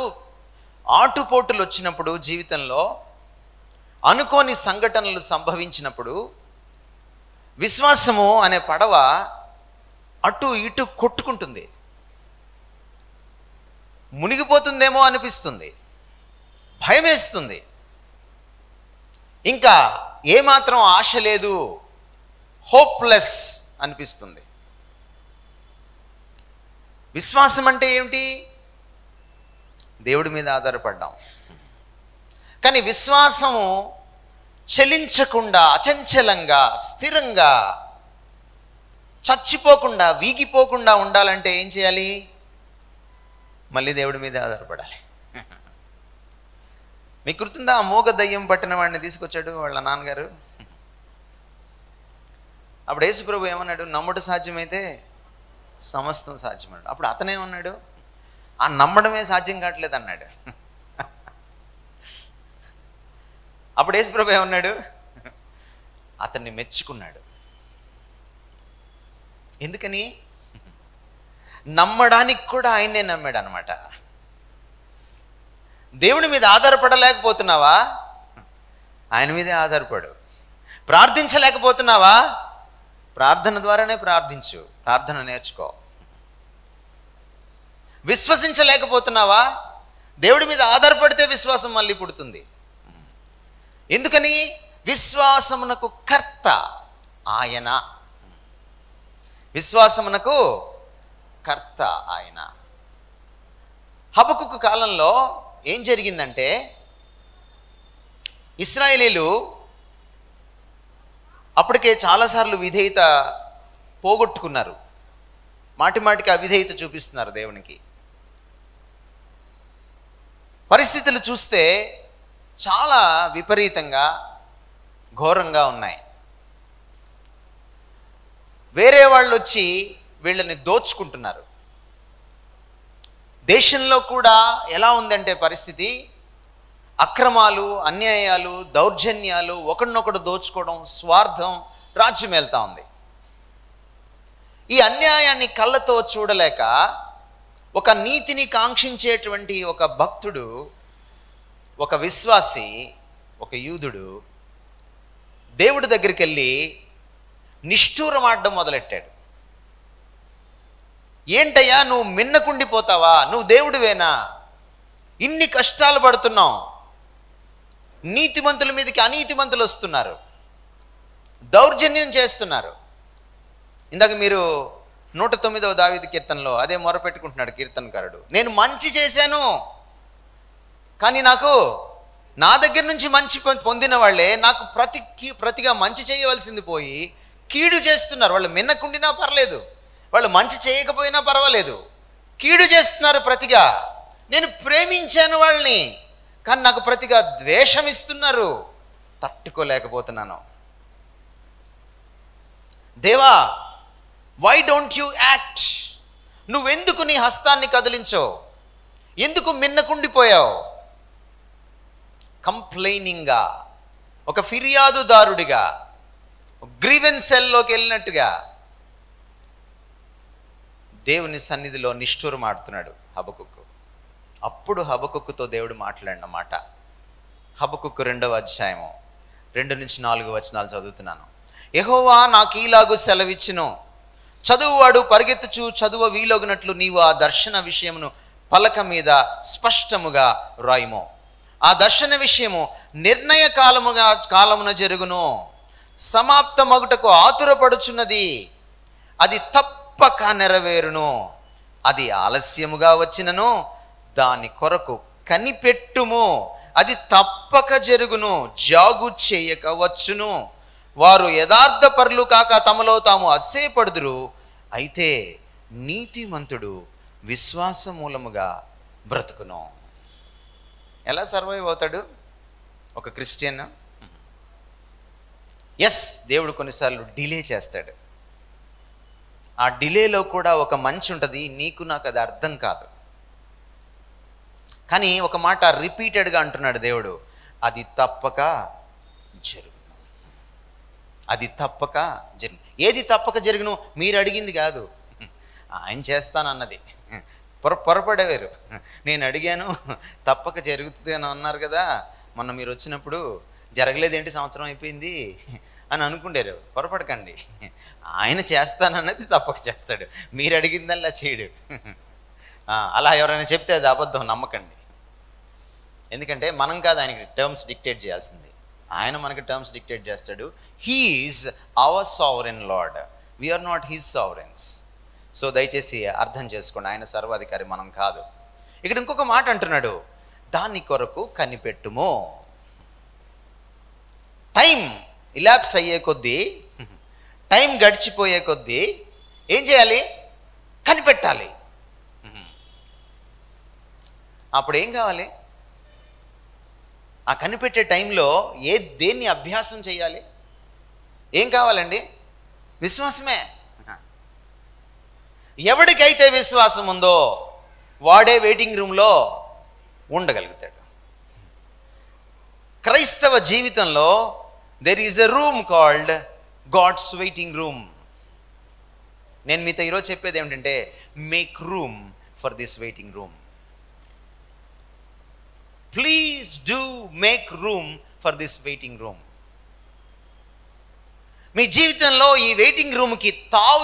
ఆటుపోటులు వచ్చినప్పుడు, జీవితంలో అనుకోని సంఘటనలు సంభవించినప్పుడు విశ్వాసము అనే పడవ అటు ఇటు కొట్టుకుంటుంది, మునిగిపోతుందేమో అనిపిస్తుంది, భయం వేస్తుంది, ఇంకా ఏమాత్రం ఆశ లేదు, హోప్లెస్ అనిపిస్తుంది. విశ్వాసం అంటే ఏమిటి? దేవుడి మీద ఆధారపడ్డాం. కానీ విశ్వాసము చలించకుండా, అచంచలంగా, స్థిరంగా, చచ్చిపోకుండా, వీగిపోకుండా ఉండాలంటే ఏం చేయాలి? మళ్ళీ దేవుడి మీద ఆధారపడాలి. మీకు గుర్తుందా, ఆ మూగ దయ్యం పట్టిన వాడిని తీసుకొచ్చాడు వాళ్ళ నాన్నగారు. అప్పుడు యేసుప్రభు ఏమన్నాడు? నమ్ముట సాధ్యమైతే సమస్తం సాధ్యమన్నాడు. అప్పుడు అతనేమన్నాడు? ఆ నమ్మడమే సాధ్యం కావట్లేదు అన్నాడు. అప్పుడు యేసుప్రభు ఏమన్నాడు? అతన్ని మెచ్చుకున్నాడు. ఎందుకని? నమ్మడానికి కూడా ఆయన్నే నమ్మాడు అనమాట. దేవుని మీద ఆధారపడలేకపోతున్నావా? ఆయన మీదే ఆధారపడు. ప్రార్థించలేకపోతున్నావా? ప్రార్థన ద్వారానే ప్రార్థించు, ప్రార్థన నేర్చుకో. విశ్వసించలేకపోతున్నావా? దేవుడి మీద ఆధారపడితే విశ్వాసం మళ్ళీ పుడుతుంది. ఎందుకని? విశ్వాసమునకు కర్త ఆయన. విశ్వాసమునకు కర్త ఆయన. హబకుకు కాలంలో ఏం జరిగిందంటే, ఇశ్రాయేలీలు అప్పటికే చాలాసార్లు విధేయత పోగొట్టుకున్నారు. మాటి మాటికి అవిధేయత చూపిస్తున్నారు దేవునికి. పరిస్థితులు చూస్తే చాలా విపరీతంగా, ఘోరంగా ఉన్నాయి. వేరే వాళ్ళు వచ్చి వీళ్ళని దోచుకుంటున్నారు. దేశంలో కూడా ఎలా ఉందంటే పరిస్థితి, అక్రమాలు, అన్యాయాలు, దౌర్జన్యాలు, ఒకడినొకడు దోచుకోవడం, స్వార్థం రాజ్యం వెళ్తా ఉంది. ఈ అన్యాయాన్ని కళ్ళతో చూడలేక ఒక నీతిని కాంక్షించేటువంటి ఒక భక్తుడు, ఒక విశ్వాసి, ఒక యూదుడు దేవుడి దగ్గరికి వెళ్ళి నిష్ఠూరమాడడం మొదలెట్టాడు. ఏంటయ్యా, నువ్వు మిన్నకుండిపోతావా? నువ్వు దేవుడివేనా? ఇన్ని కష్టాలు పడుతున్నావు, నీతిమంతుల మీదకి అనీతిమంతులు వస్తున్నారు, దౌర్జన్యం చేస్తున్నారు. ఇందాక మీరు 109వ దావీదు కీర్తనలో అదే మొరపెట్టుకుంటున్నాడు కీర్తనకారుడు. నేను మంచి చేశాను, కానీ నాకు నా దగ్గర నుంచి మంచి పొందిన వాళ్ళే నాకు ప్రతిగా మంచి చేయవలసింది పోయి కీడు చేస్తున్నారు. వాళ్ళు మిన్నకుండినా పర్లేదు, వాళ్ళు మంచి చేయకపోయినా పర్వాలేదు, కీడు చేస్తున్నారు ప్రతిగా. నేను ప్రేమించాను వాళ్ళని, కానీ నాకు ప్రతిగా ద్వేషం ఇస్తున్నారు, తట్టుకోలేకపోతున్నాను. దేవా, వై డోంట్ యు యాక్ట్? నువ్వెందుకు నీ హస్తాన్ని కదిలించో? ఎందుకు మిన్నకుండిపోయావు? కంప్లైనింగ్గా, ఒక ఫిర్యాదుదారుడిగా, గ్రీవెన్స్ సెల్లోకి వెళ్ళినట్టుగా దేవుని సన్నిధిలో నిష్ఠూరమాడుతున్నాడు హబకుక్కు. అప్పుడు హబకుక్కుతో దేవుడు మాట్లాడిన మాట, హబకుక్కు 2వ అధ్యాయము 2-4 వచనాలు చదువుతున్నాను. యెహోవా నాకు ఈలాగు సెలవిచ్చును, చదువువాడు పరిగెత్తుచు చదువు వీలొగినట్లు నీవు ఆ దర్శన విషయమును పలక మీద స్పష్టముగా రాయుము. ఆ దర్శన విషయము నిర్ణయ కాలమున జరుగును, సమాప్త మగుటకు ఆతురపడుచున్నది, అది తప్పక నెరవేరును. అది ఆలస్యముగా వచ్చినను దాని కొరకు కనిపెట్టుము, అది తప్పక జరుగును, జాగు చేయక వచ్చును. వారు యథార్థపరులు కాక తమలో తాము అతిశయపడుదురు, అయితే నీతిమంతుడు విశ్వాస మూలముగా బ్రతుకును. ఎలా సర్వైవ్ అవుతాడు ఒక క్రిస్టియన్? ఎస్, దేవుడు కొన్నిసార్లు డిలే చేస్తాడు. ఆ డిలేలో కూడా ఒక మంచి ఉంటుంది. నీకు నాకు అది అర్థం కాదు, కానీ ఒక మాట రిపీటెడ్గా అంటున్నాడు దేవుడు, అది తప్పక జరుగును, అది తప్పక జరుగును. ఏది తప్పక జరుగును? మీరు అడిగింది కాదు, ఆయన చేస్తానన్నది. పొరపడేవారు. నేను అడిగాను తప్పక జరుగుతుంది అని అన్నారు కదా, మొన్న మీరు వచ్చినప్పుడు జరగలేదేంటి, సంవత్సరం అయిపోయింది అని అనుకుంటారు. పొరపడకండి, ఆయన చేస్తానన్నది తప్పక చేస్తాడు, మీరు అడిగిందల్లా చేయడు. అలా ఎవరైనా చెప్తే అది అబద్ధం, నమ్మకండి. ఎందుకంటే మనం కాదు ఆయనకి టర్మ్స్ డిక్టేట్ చేయాల్సింది, ఆయన మనకి టర్మ్స్ డిక్టేట్ చేస్తాడు. He is our sovereign lord, we're not his sovereigns. So దయచేసి అర్థం చేసుకోండి, ఆయన సర్వాధికారి, మనం కాదు. ఇక్కడ ఇంకొక మాట అంటున్నాడు, దాని కొరకు కనిపెట్టుము. టైం ఇలాప్స్ అయ్యే కొద్దీ, టైం గడిచిపోయే కొద్దీ ఏం చేయాలి? కనిపెట్టాలి. అప్పుడు ఏం కావాలి? ఆ కనిపెట్టే టైంలో దేన్ని అభ్యాసం చేయాలి? ఏం కావాలండి? విశ్వాసమే. ఎవడికైతే విశ్వాసం ఉందో వాడే వెయిటింగ్ రూమ్లో ఉండగలుగుతాడు. క్రైస్తవ జీవితంలో there is a room called God's waiting room. నేను మీతో ఈరోజు చెప్పేది ఏమిటంటే, make room for this waiting room. Please do make room for this waiting room. మీ జీవితంలో ఈ వెయిటింగ్ రూమ్కి తావు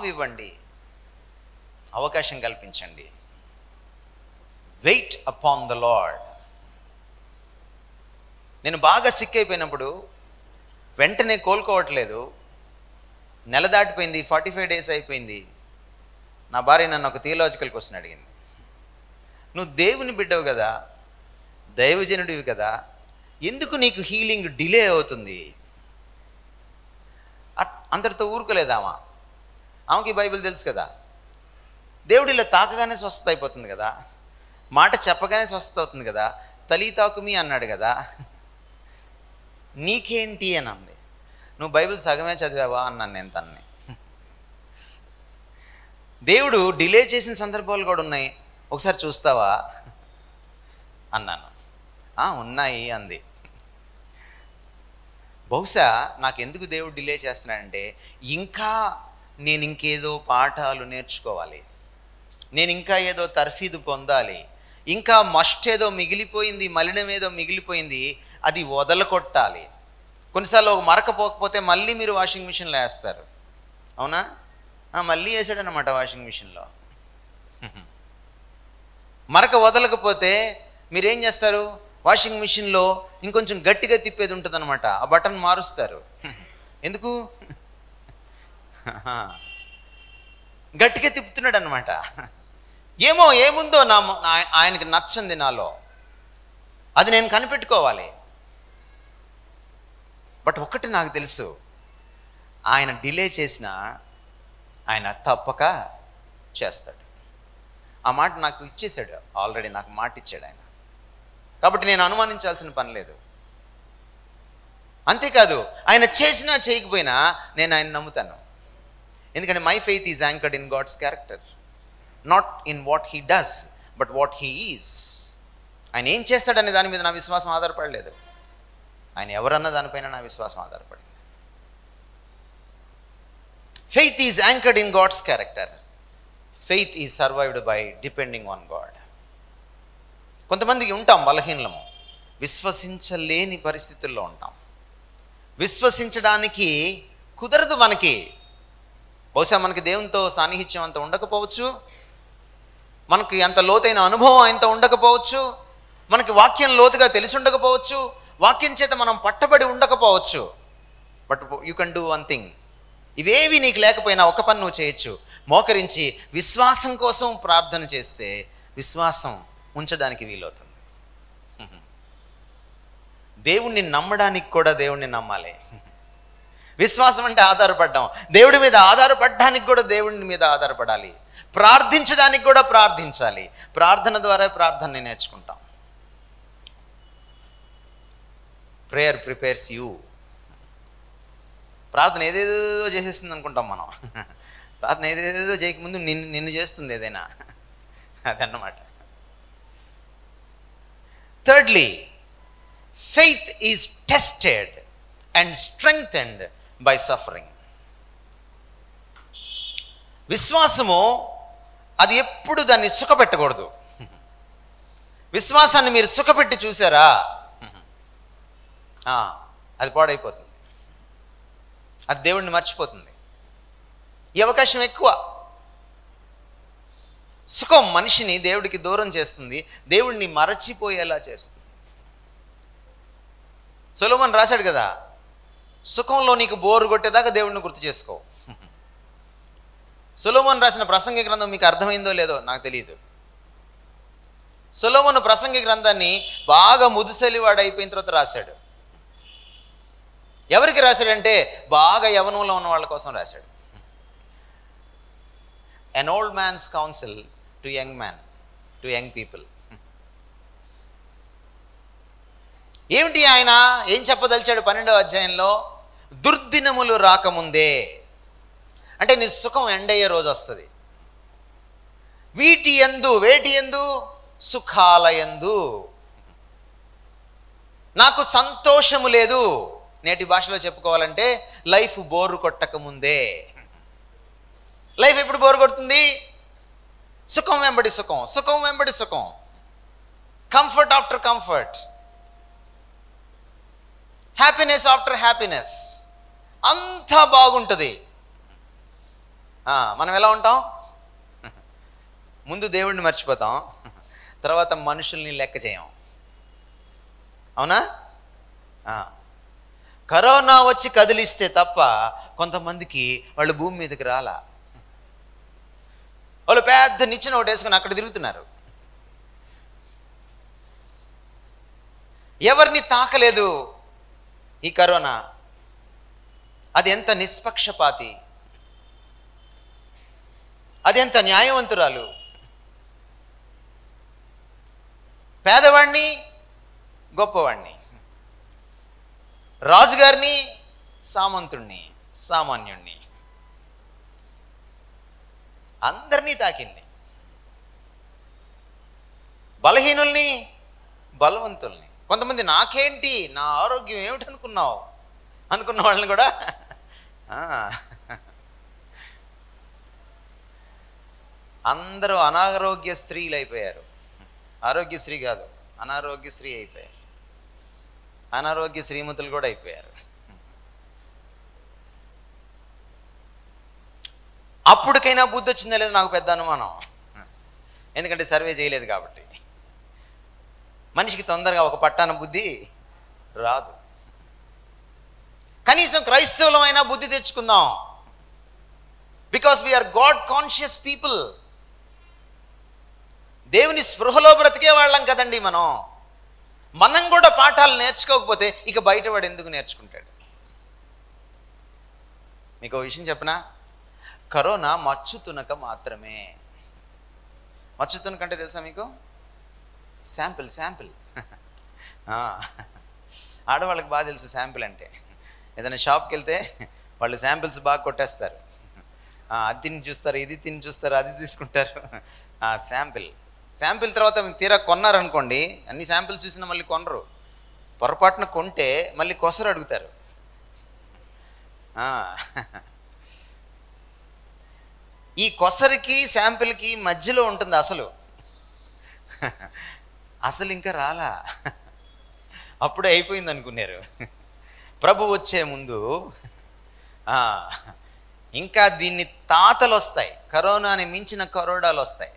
ఇవ్వండి, అవకాశం కల్పించండి. Wait upon the lord. నేను బాగా సిక్ అయిపోయినప్పుడు వెంటనే కోలుకోవట్లేదు, నెల దాటిపోయింది, 45 days అయిపోయింది. నా భార్య నన్ను ఒక థియలాజికల్ క్వశ్చన్ అడిగింది, నువ్వు దేవుని బిడ్డవు కదా, దైవజనుడివి కదా, ఎందుకు నీకు హీలింగ్ డిలే అవుతుంది? అంతటితో ఊరుకోలేదామా? ఆమెకి బైబిల్ తెలుసు కదా, దేవుడు ఇలా తాకగానే స్వస్థత అయిపోతుంది కదా, మాట చెప్పగానే స్వస్థత అవుతుంది కదా, తలీ తాకుమి అన్నాడు కదా, నీకేంటి అని అంది. నువ్వు బైబిల్ సగమే చదివావా అన్నాను నేను తనని. దేవుడు డిలే చేసిన సందర్భాలు కూడా ఉన్నాయి, ఒకసారి చూస్తావా? అన్నాను. ఉన్నాయి అంది. బహుశా నాకెందుకు దేవుడు డిలే చేస్తున్నాడంటే, ఇంకా నేను ఇంకేదో పాఠాలు నేర్చుకోవాలి, నేను ఇంకా ఏదో తర్ఫీదు పొందాలి, ఇంకా మస్ట్ ఏదో మిగిలిపోయింది, మలినం ఏదో మిగిలిపోయింది, అది వదలకొట్టాలి. కొన్నిసార్లు ఒక మరక పోకపోతే మళ్ళీ మీరు వాషింగ్ మిషన్లో వేస్తారు, అవునా? మళ్ళీ వేసాడనమాట వాషింగ్ మిషన్లో. మరక వదలకపోతే మీరేం చేస్తారు? వాషింగ్ మిషన్లో ఇంకొంచెం గట్టిగా తిప్పేది ఉంటుంది అనమాట, ఆ బటన్ మారుస్తారు. ఎందుకు? గట్టిగా తిప్పుతున్నాడు అనమాట. ఏమో ఏముందో ఆయనకి నచ్చంది నాలో, అది నేను కనిపెట్టుకోవాలి. బట్ ఒకటి నాకు తెలుసు, ఆయన డిలే చేసినా ఆయన తప్పక చేస్తాడు. ఆ మాట నాకు ఇచ్చేశాడు ఆల్రెడీ, నాకు మాట ఇచ్చాడు ఆయన. కాబట్టి నేను అనుమానించాల్సిన పని లేదు. అంతేకాదు, ఆయన చేసినా చేయకపోయినా నేను ఆయన నమ్ముతాను. ఎందుకంటే my faith is anchored in God's character, not in what he does but what he is. ఆయన ఏం చేస్తాడనే దాని మీద నా విశ్వాసం ఆధారపడలేదు, ఆయన ఎవరన్న దానిపైన నా విశ్వాసం ఆధారపడింది. Faith is anchored in God's character, faith is survived by depending on God. కొంతమందికి ఉంటాం బలహీనము, విశ్వసించలేని పరిస్థితుల్లో ఉంటాం, విశ్వసించడానికి కుదరదు మనకి. బహుశా మనకి దేవునితో సాన్నిహిత్యం అంత ఉండకపోవచ్చు, మనకి అంత లోతైన అనుభవం అంత ఉండకపోవచ్చు, మనకి వాక్యం లోతుగా తెలిసి ఉండకపోవచ్చు, వాక్యం చేత మనం పట్టబడి ఉండకపోవచ్చు. But you can do one thing. ఇవేవి నీకు లేకపోయినా ఒక పని నువ్వు చేయొచ్చు, మోకరించి విశ్వాసం కోసం ప్రార్థన చేస్తే విశ్వాసం ఉంచడానికి వీలవుతుంది. దేవుణ్ణి నమ్మడానికి కూడా దేవుణ్ణి నమ్మాలి. విశ్వాసం అంటే ఆధారపడ్డాం, దేవుడి మీద ఆధారపడడానికి కూడా దేవుడి మీద ఆధారపడాలి, ప్రార్థించడానికి కూడా ప్రార్థించాలి. ప్రార్థన ద్వారా ప్రార్థనని నేర్చుకుంటాం. Prayer prepares you. ప్రార్థన ఏదేదో చేసేస్తుంది అనుకుంటాం మనం. ప్రార్థన ఏదేదో చేయకముందు నిన్ను చేస్తుంది ఏదైనా, అదన్నమాట. Thirdly, faith is tested and strengthened by suffering. విశ్వాసము అది ఎప్పుడు దాన్ని సుఖపెట్టకూడదు. విశ్వాసాన్ని మీరు సుఖపెట్టి చూసారా, అది పాడైపోతుంది, అది దేవుడిని మర్చిపోతుంది. ఈ అవకాశం ఎక్కువ. సుఖం మనిషిని దేవుడికి దూరం చేస్తుంది, దేవుడిని మరచిపోయేలా చేస్తుంది. సొలొమోను రాశాడు కదా, సుఖంలో నీకు బోరు కొట్టేదాకా దేవుడిని గుర్తు చేసుకో. సొలొమోను రాసిన ప్రసంగి గ్రంథం మీకు అర్థమైందో లేదో నాకు తెలియదు. సొలొమోను ప్రసంగి గ్రంథాన్ని బాగా ముదుసలివాడు అయిపోయిన తర్వాత రాశాడు. ఎవరికి రాశాడంటే బాగా యవనంలో ఉన్న వాళ్ళ కోసం రాశాడు. An old man's counsel to young man, to young people. ఏమిటి ఆయన ఏం చెప్పదలిచాడు 12వ అధ్యాయంలో? దుర్దినములు రాకముందే, అంటే నీ సుఖం ఎండయ్యే రోజు వస్తుంది. వేటి యందు సుఖాలయందు నాకు సంతోషము లేదు. నేటి భాషలో చెప్పుకోవాలంటే లైఫ్ బోరు కొట్టక ముందే. లైఫ్ ఎప్పుడు బోరు కొడుతుంది? సుఖం వెంబడి సుఖం, సుఖం వెంబడి సుఖం, comfort after comfort, happiness after happiness, అంతా బాగుంటుంది. మనం ఎలా ఉంటాం? ముందు దేవుడిని మర్చిపోతాం, తర్వాత మనుషుల్ని లెక్క చేయం, అవునా? కరోనా వచ్చి కదిలిస్తే తప్ప కొంతమందికి వాళ్ళు భూమి మీదకి రాలా. వాళ్ళు పెద్ద నిచ్చెన ఒకటి వేసుకుని అక్కడ తిరుగుతున్నారు. ఎవరిని తాకలేదు ఈ కరోనా. అది ఎంత నిష్పక్షపాతి, అది ఎంత న్యాయవంతురాలు. పేదవాణ్ణి, గొప్పవాణ్ణి, రాజుగారిని, సామంతుణ్ణి, సామాన్యుణ్ణి, అందరినీ తాకింది. బలహీనుల్ని, బలవంతుల్ని. కొంతమంది నాకేంటి, నా ఆరోగ్యం ఏమిటి అనుకున్నావు అనుకున్న వాళ్ళని కూడా అందరూ అనారోగ్య స్త్రీలు అయిపోయారు. ఆరోగ్యశ్రీ కాదు, అనారోగ్యశ్రీ అయిపోయారు. అనారోగ్య శ్రీమతులు కూడా అయిపోయారు. అప్పటికైనా బుద్ధి వచ్చిందా లేదు నాకు పెద్ద అనుమానం. ఎందుకంటే సర్వే చేయలేదు కాబట్టి. మనిషికి తొందరగా ఒక పట్టాన బుద్ధి రాదు. కనీసం క్రైస్తవులమైనా బుద్ధి తెచ్చుకుందాం. Because we are God conscious people. దేవుని స్పృహలో బ్రతికే వాళ్ళం కదండి మనం కూడా పాఠాలు నేర్చుకోకపోతే ఇక బయటవాడు ఎందుకు నేర్చుకుంటాడు? మీకు విషయం చెప్పనా? కరోనా మచ్చు తునక మాత్రమే. మచ్చు తునక అంటే తెలుసా మీకు? శాంపిల్ ఆడవాళ్ళకి బాగా తెలుసు శాంపిల్ అంటే. ఏదైనా షాప్కి వెళ్తే వాళ్ళు శాంపిల్స్ బాగా కొట్టేస్తారు. అది తిని చూస్తారు, ఇది తిని చూస్తారు, అది తీసుకుంటారు. శాంపిల్ తర్వాత తీరా కొన్నారనుకోండి, అన్ని శాంపిల్స్ చూసినా మళ్ళీ కొనరు. పొరపాటున కొంటే మళ్ళీ కొసరు అడుగుతారు. ఈ కొసరికి శాంపిల్కి మధ్యలో ఉంటుంది అసలు ఇంకా రాలా, అప్పుడే అయిపోయింది అనుకున్నారు. ప్రభు వచ్చే ముందు ఇంకా దీన్ని తాతలు వస్తాయి, కరోనాని మించిన కరోడాలు వస్తాయి.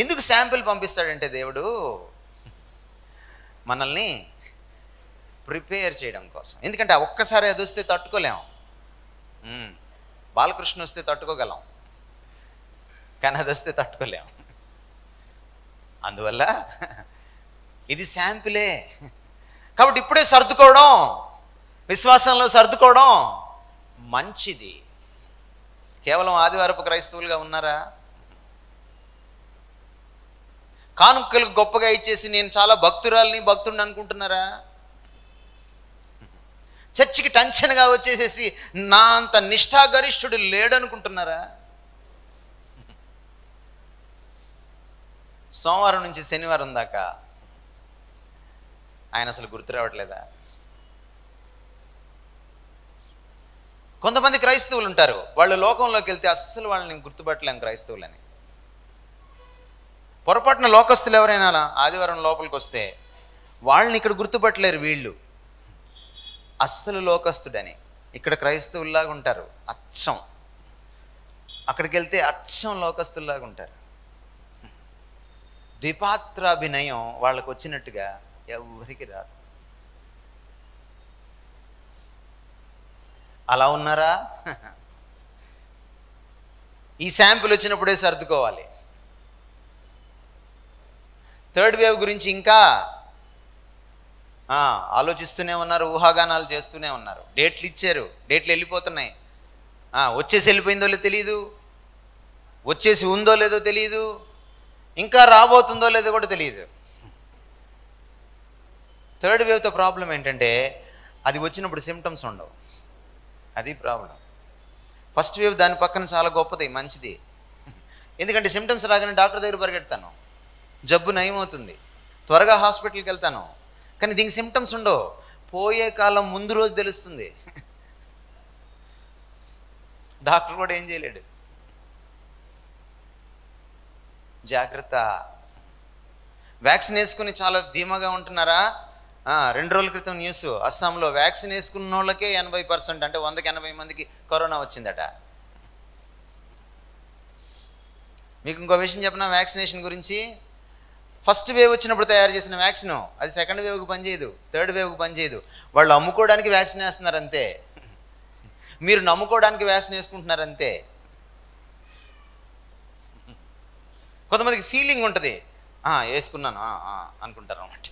ఎందుకు శాంపిల్ పంపిస్తాడంటే దేవుడు మనల్ని ప్రిపేర్ చేయడం కోసం. ఎందుకంటే ఒక్కసారి అది వస్తే తట్టుకోలేము. బాలకృష్ణ వస్తే తట్టుకోగలం, కానీ అది వస్తే తట్టుకోలేము. అందువల్ల ఇది శాంపిలే. కాబట్టి ఇప్పుడే సర్దుకోవడం, విశ్వాసంలో సర్దుకోవడం మంచిది. కేవలం ఆదివారపు క్రైస్తవులుగా ఉన్నారా? కానుకలు గొప్పగా ఇచ్చేసి నేను చాలా భక్తుడిని అనుకుంటున్నారా? చర్చికి టెన్షన్గా వచ్చేసేసి నా అంత నిష్ఠాగరిష్ఠుడు లేడనుకుంటున్నారా? సోమవారం నుంచి శనివారం దాకా ఆయన అసలు గుర్తు రావట్లేదా? కొంతమంది క్రైస్తవులు ఉంటారు, వాళ్ళు లోకంలోకి వెళ్తే అస్సలు వాళ్ళని గుర్తుపట్టలేం క్రైస్తవులని. పొరపాటున లోకస్తులు ఎవరైనా ఆదివారం లోపలికి వస్తే వాళ్ళని ఇక్కడ గుర్తుపట్టలేరు. వీళ్ళు అస్సలు లోకస్తుడని. ఇక్కడ క్రైస్తవుల్లాగా ఉంటారు అచ్చం, అక్కడికి వెళ్తే అచ్చం లోకస్తుల్లాగా ఉంటారు. ద్విపాత్రాభినయం వాళ్ళకు వచ్చినట్టుగా ఎవరికి రాదు. అలా ఉన్నారా? ఈ శాంపుల్ వచ్చినప్పుడే సర్దుకోవాలి. థర్డ్ వేవ్ గురించి ఇంకా ఆలోచిస్తూనే ఉన్నారు, ఊహాగానాలు చేస్తూనే ఉన్నారు. డేట్లు ఇచ్చారు, డేట్లు వెళ్ళిపోతున్నాయి. వచ్చేసి వెళ్ళిపోయిందో లేదో తెలియదు, వచ్చేసి ఉందో లేదో తెలియదు, ఇంకా రాబోతుందో లేదో కూడా తెలియదు. థర్డ్ వేవ్తో ప్రాబ్లం ఏంటంటే అది వచ్చినప్పుడు సిమ్టమ్స్ ఉండవు, అది ప్రాబ్లం. ఫస్ట్ వేవ్ దాని పక్కన చాలా గొప్పది, మంచిది. ఎందుకంటే సిమ్టమ్స్ రాగానే డాక్టర్ దగ్గర పరిగెడతాను, జబ్బు నయమవుతుంది, త్వరగా హాస్పిటల్కి వెళ్తాను. కానీ దీనికి సిమ్టమ్స్ ఉండవు, పోయే కాలం ముందు రోజు తెలుస్తుంది. డాక్టర్ కూడా ఏం చేయలేడు. జాగ్రత్త. వ్యాక్సిన్ వేసుకుని చాలా ధీమాగా ఉంటున్నారా? 2 రోజుల క్రితం న్యూస్, అస్సాంలో వ్యాక్సిన్ వేసుకున్న వాళ్ళకే 80%, అంటే 100కి 80 మందికి కరోనా వచ్చిందట. మీకు ఇంకో విషయం చెప్పిన వ్యాక్సినేషన్ గురించి, ఫస్ట్ వేవ్ వచ్చినప్పుడు తయారు చేసిన వ్యాక్సిన్ అది సెకండ్ వేవ్కి పనిచేయదు, థర్డ్ వేవ్కి పనిచేయదు. వాళ్ళు అమ్ముకోవడానికి వ్యాక్సిన్ వేస్తున్నారు అంతే, మీరు నమ్ముకోవడానికి వ్యాక్సిన్ వేసుకుంటున్నారు అంతే. కొంతమందికి ఫీలింగ్ ఉంటుంది, వేసుకున్నాను అనుకుంటారు అన్నమాట,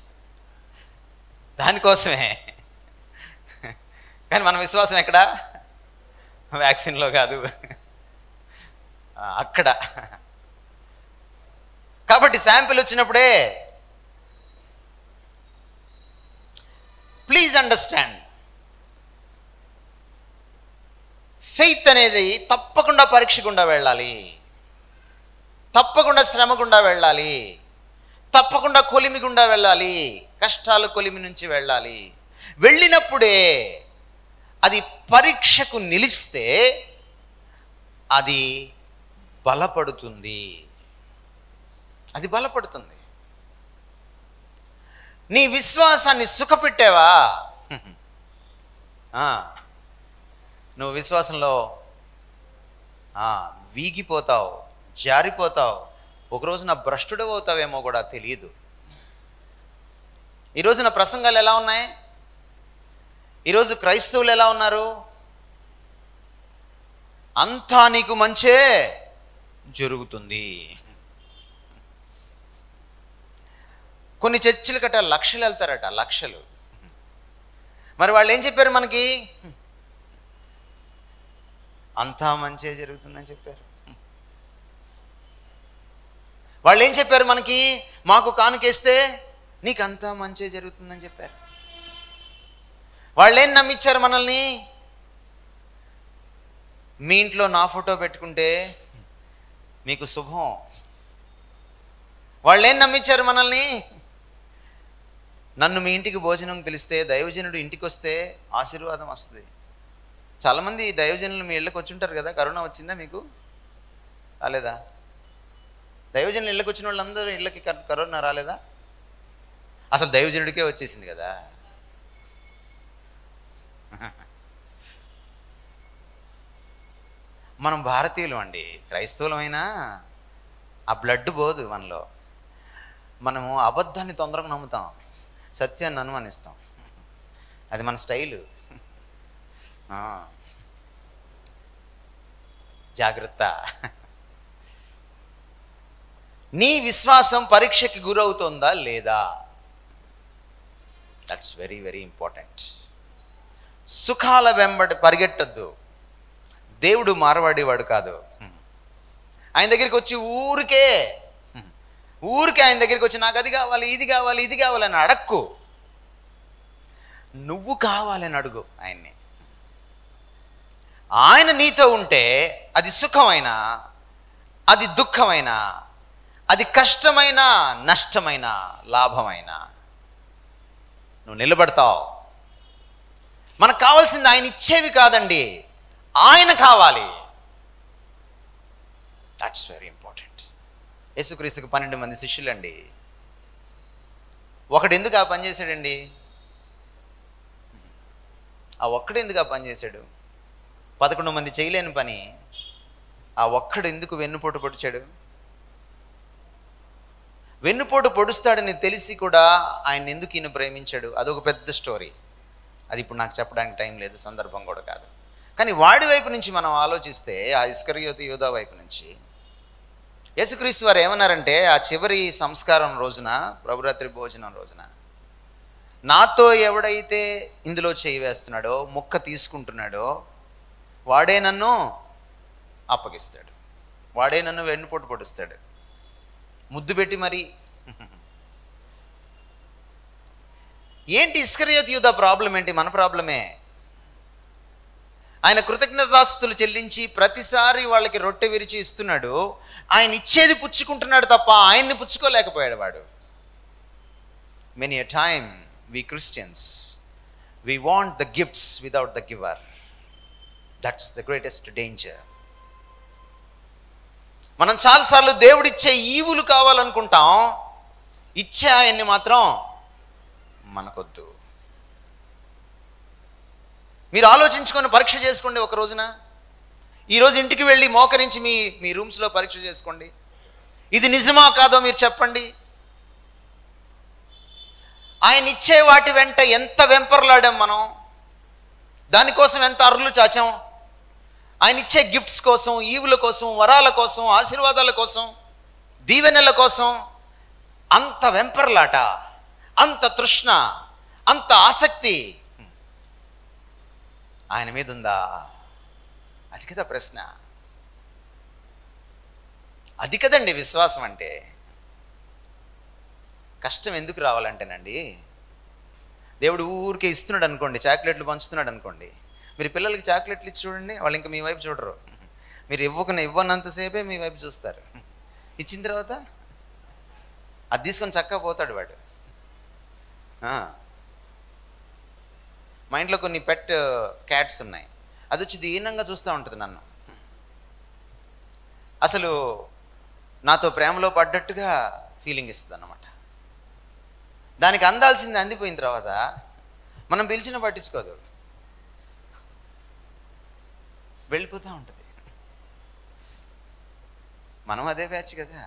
దానికోసమే. కానీ మన విశ్వాసం ఎక్కడ? వ్యాక్సిన్లో కాదు, అక్కడ. కాబట్టి శాంపిల్ వచ్చినప్పుడే ప్లీజ్ అండర్స్టాండ్, ఫెయిత్ అనేది తప్పకుండా పరీక్ష గుండా వెళ్ళాలి, తప్పకుండా శ్రమ గుండా వెళ్ళాలి, తప్పకుండా కొలిమి గుండా వెళ్ళాలి, కష్టాల కొలిమి నుంచి వెళ్ళాలి. వెళ్ళినప్పుడే అది పరీక్షకు నిలిస్తే అది బలపడుతుంది. అది బలపడుతుంది. నీ విశ్వాసాన్ని సుఖపెట్టావా? నువ్వు విశ్వాసంలో వీగిపోతావు, జారిపోతావు. ఒకరోజు నా భ్రష్టుడు అవుతావేమో కూడా తెలియదు. ఈరోజు నా ప్రసంగాలు ఎలా ఉన్నాయి? ఈరోజు క్రైస్తవులు ఎలా ఉన్నారు? అంతా నీకు మంచే జరుగుతుంది. కొన్ని చర్చిలు కట్ట లక్షలు వెళ్తారట, లక్షలు. మరి వాళ్ళు ఏం చెప్పారు మనకి? అంతా మంచే జరుగుతుందని చెప్పారు. వాళ్ళు ఏం చెప్పారు మనకి? మాకు కానుకేస్తే నీకు అంతా మంచే జరుగుతుందని చెప్పారు. వాళ్ళు ఏం నమ్మించారు మనల్ని? మీ ఇంట్లో నా ఫోటో పెట్టుకుంటే మీకు శుభం. వాళ్ళు ఏం నమ్మించారు మనల్ని? నన్ను మీ ఇంటికి భోజనం పిలిస్తే, దైవజనుడు ఇంటికి వస్తే ఆశీర్వాదం వస్తుంది. చాలామంది దైవజనులు మీ ఇళ్ళకి వచ్చి ఉంటారు కదా. కరోనా వచ్చిందా మీకు? రాలేదా? దైవజనులు ఇళ్ళకి వచ్చిన వాళ్ళందరూ ఇళ్ళకి కరోనా రాలేదా? అసలు దైవజనుడికే వచ్చేసింది కదా. మనం భారతీయులు అండి, క్రైస్తవులమైనా ఆ బ్లడ్ పోదు మనలో. మనము అబద్ధాన్ని తొందరగా నమ్ముతాం, సత్యాన్ని అనుమానిస్తాం. అది మన స్టైలు. జాగ్రత్త. నీ విశ్వాసం పరీక్షకి గురవుతుందా లేదా? That's very very important. సుఖాల వెంబడి పరిగెట్టద్దు. దేవుడు మారవాడేవాడు కాదు. ఆయన దగ్గరికి వచ్చి ఊరికే ఆయన దగ్గరికి వచ్చి నాకు అది కావాలి, ఇది కావాలి, ఇది కావాలని అడక్కు. నువ్వు కావాలని అడుగు ఆయన్ని. ఆయన నీతో ఉంటే అది సుఖమైనా, అది దుఃఖమైనా, అది కష్టమైనా, నష్టమైనా, లాభమైనా నువ్వు నిలబడతావు. మనకు కావాల్సింది ఆయన ఇచ్చేవి కాదండి, ఆయన కావాలి. That's very important. యేసుక్రీస్తుకు 12 మంది శిష్యులండి. ఒకడు ఎందుకు ఆ పని చేశాడండి? ఆ ఒక్కడు ఎందుకు ఆ పని చేశాడు? 11 మంది చేయలేని పని ఆ ఒక్కడు ఎందుకు వెన్నుపోటు పొడిచాడు? వెన్నుపోటు పొడుస్తాడని తెలిసి కూడా ఆయన ఎందుకు ఈయన ప్రేమించాడు? అదొక పెద్ద స్టోరీ. అది ఇప్పుడు నాకు చెప్పడానికి టైం లేదు, సందర్భం కూడా కాదు. కానీ వాడి వైపు నుంచి మనం ఆలోచిస్తే, ఆ ఇస్కరియోతు యూదా వైపు నుంచి యేసుక్రీస్తు వారు ఏమన్నారంటే, ఆ చివరి సంస్కారం రోజున, ప్రభురాత్రి భోజనం రోజున, నాతో ఎవడైతే ఇందులో చేయి వేస్తున్నాడో, ముక్క తీసుకుంటున్నాడో వాడే నన్ను అప్పగిస్తాడు, వాడే నన్ను వెన్నుపోటు పొడుస్తాడు. ముద్దు పెట్టి మరి. ఏంటి ఇస్కరియోతు యూదా ప్రాబ్లం ఏంటి? మన ప్రాబ్లమే. ఆయన కృతజ్ఞతాస్తుతులు చెల్లించి ప్రతిసారి వాళ్ళకి రొట్టె విరిచి ఇస్తున్నాడు. ఆయన ఇచ్చేది పుచ్చుకుంటున్నాడు తప్ప ఆయన్ని పుచ్చుకోలేకపోయాడు వాడు. Many a time we Christians, we want the gifts without the giver. That's the greatest danger. మనం చాలాసార్లు దేవుడిచ్చే ఈవులు కావాలనుకుంటాం, ఇచ్చే ఆయన్ని మాత్రం మనకొద్దు. మీరు ఆలోచించుకొని పరీక్ష చేసుకోండి. ఒక రోజున, ఈరోజు ఇంటికి వెళ్ళి మోకరించి మీ రూమ్స్లో పరీక్ష చేసుకోండి. ఇది నిజమా కాదో మీరు చెప్పండి. ఆయన ఇచ్చే వాటి వెంట ఎంత వెంపర్లాడాం మనం, దానికోసం ఎంత అర్రులు చాచాం. ఆయన ఇచ్చే గిఫ్ట్స్ కోసం, ఈవుల కోసం, వరాల కోసం, ఆశీర్వాదాల కోసం, దీవెనల కోసం అంత వెంపర్లాట, అంత తృష్ణ, అంత ఆసక్తి ఆయన మీద ఉందా? అది కదా ప్రశ్న. అది కదండి విశ్వాసం అంటే. కష్టం ఎందుకు రావాలంటేనండి, దేవుడు ఊరికే ఇస్తున్నాడు అనుకోండి, చాక్లెట్లు పంచుతున్నాడు అనుకోండి, మీరు పిల్లలకి చాక్లెట్లు ఇచ్చి చూడండి, వాళ్ళు ఇంకా మీ వైపు చూడరు. మీరు ఇవ్వనంతసేపే మీ వైపు చూస్తారు. ఇచ్చిన తర్వాత అది తీసుకొని చక్కగా పోతాడు వాడు. మా ఇంట్లో కొన్ని పెట్ క్యాట్స్ ఉన్నాయి. అది వచ్చి దీనంగా చూస్తూ ఉంటుంది నన్ను. అసలు నాతో ప్రేమలో పడ్డట్టుగా ఫీలింగ్ ఇస్తుంది అన్నమాట. దానికి అందాల్సింది అందిపోయిన తర్వాత మనం పిలిచిన పట్టించుకోదు, వెళ్ళిపోతూ ఉంటుంది. మనం అదే బ్యాచ్ కదా.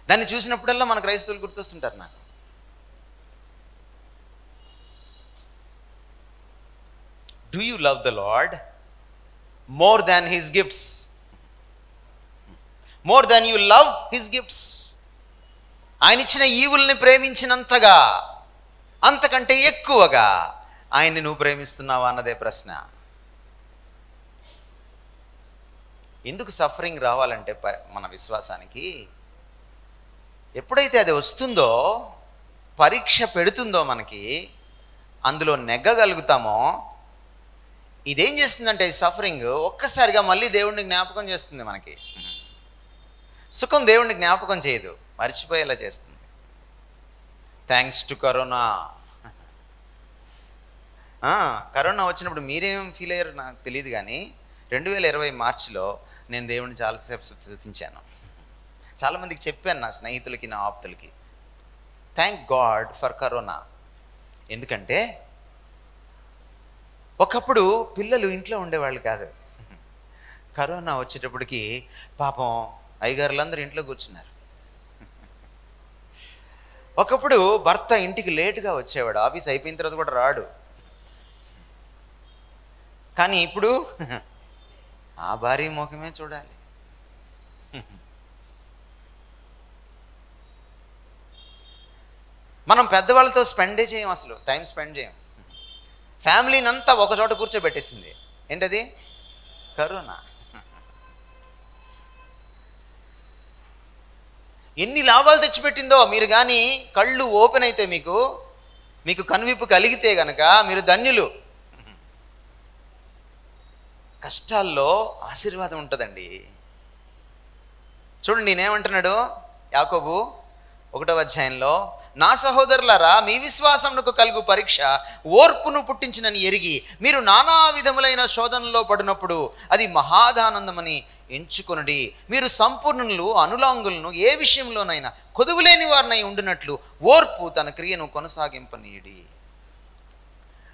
దాన్ని చూసినప్పుడల్లా మన క్రైస్తవులు గుర్తొస్తుంటారు నాకు. Do you love the lord more than his gifts? More than you love his gifts. ఆయన ఇచ్చిన ఈవుల్ని ప్రేమించినంతగా, అంతకంటే ఎక్కువగా ఆయన్ని నువ్వు ప్రేమిస్తున్నావా అన్నదే ప్రశ్న. ఎందుకు సఫరింగ్ రావాలంటే మన విశ్వాసానికి ఎప్పుడైతే అది వస్తుందో, పరీక్ష పెడుతుందో మనకి, అందులో నెగ్గగలుగుతామో, ఇదేం చేస్తుందంటే ఈ సఫరింగ్ ఒక్కసారిగా మళ్ళీ దేవుడిని జ్ఞాపకం చేస్తుంది. మనకి సుఖం దేవుడిని జ్ఞాపకం చేయదు, మర్చిపోయేలా చేస్తుంది. Thanks to corona. కరోనా వచ్చినప్పుడు మీరేం ఫీల్ అయ్యారో నాకు తెలియదు, కానీ 2020 మార్చిలో నేను దేవుడిని చాలాసేపు స్తుతించాను. చాలామందికి చెప్పాను, నా స్నేహితులకి, నా ఆప్తులకి, థ్యాంక్ గాడ్ ఫర్ కరోనా. ఎందుకంటే ఒకప్పుడు పిల్లలు ఇంట్లో ఉండేవాళ్ళు కాదు. కరోనా వచ్చేటప్పటికి పాపం అయ్యగారులందరూ ఇంట్లో కూర్చున్నారు. ఒకప్పుడు భర్త ఇంటికి లేటుగా వచ్చేవాడు, ఆఫీస్ అయిపోయిన తర్వాత కూడా రాడు. కానీ ఇప్పుడు ఆ భార్య ముఖమే చూడాలి. మనం పెద్దవాళ్ళతో స్పెండే చేయం, అసలు టైం స్పెండ్ చేయం. ఫ్యామిలీని అంతా ఒక చోట కూర్చోబెట్టేసింది. ఏంటది? కరోనా. ఎన్ని లాభాలు తెచ్చిపెట్టిందో. మీరు కానీ కళ్ళు ఓపెన్ అయితే, మీకు కనువిప్పు కలిగితే గనక మీరు ధన్యులు. కష్టాల్లో ఆశీర్వాదం ఉంటుందండి. చూడండి నేనేమంటున్నాడు యాకోబు 1వ అధ్యాయంలో, నా సహోదరులారా, మీ విశ్వాసమునకు కలుగు పరీక్ష ఓర్పును పుట్టించినని ఎరిగి మీరు నానా విధములైన శోధనలో పడినప్పుడు అది మహాదానందమని ఎంచుకొనుడి. మీరు సంపూర్ణులు, అనులాంగులను, ఏ విషయంలోనైనా కొదువులేని వారినై ఉండినట్లు ఓర్పు తన క్రియను కొనసాగింపనీయుడి.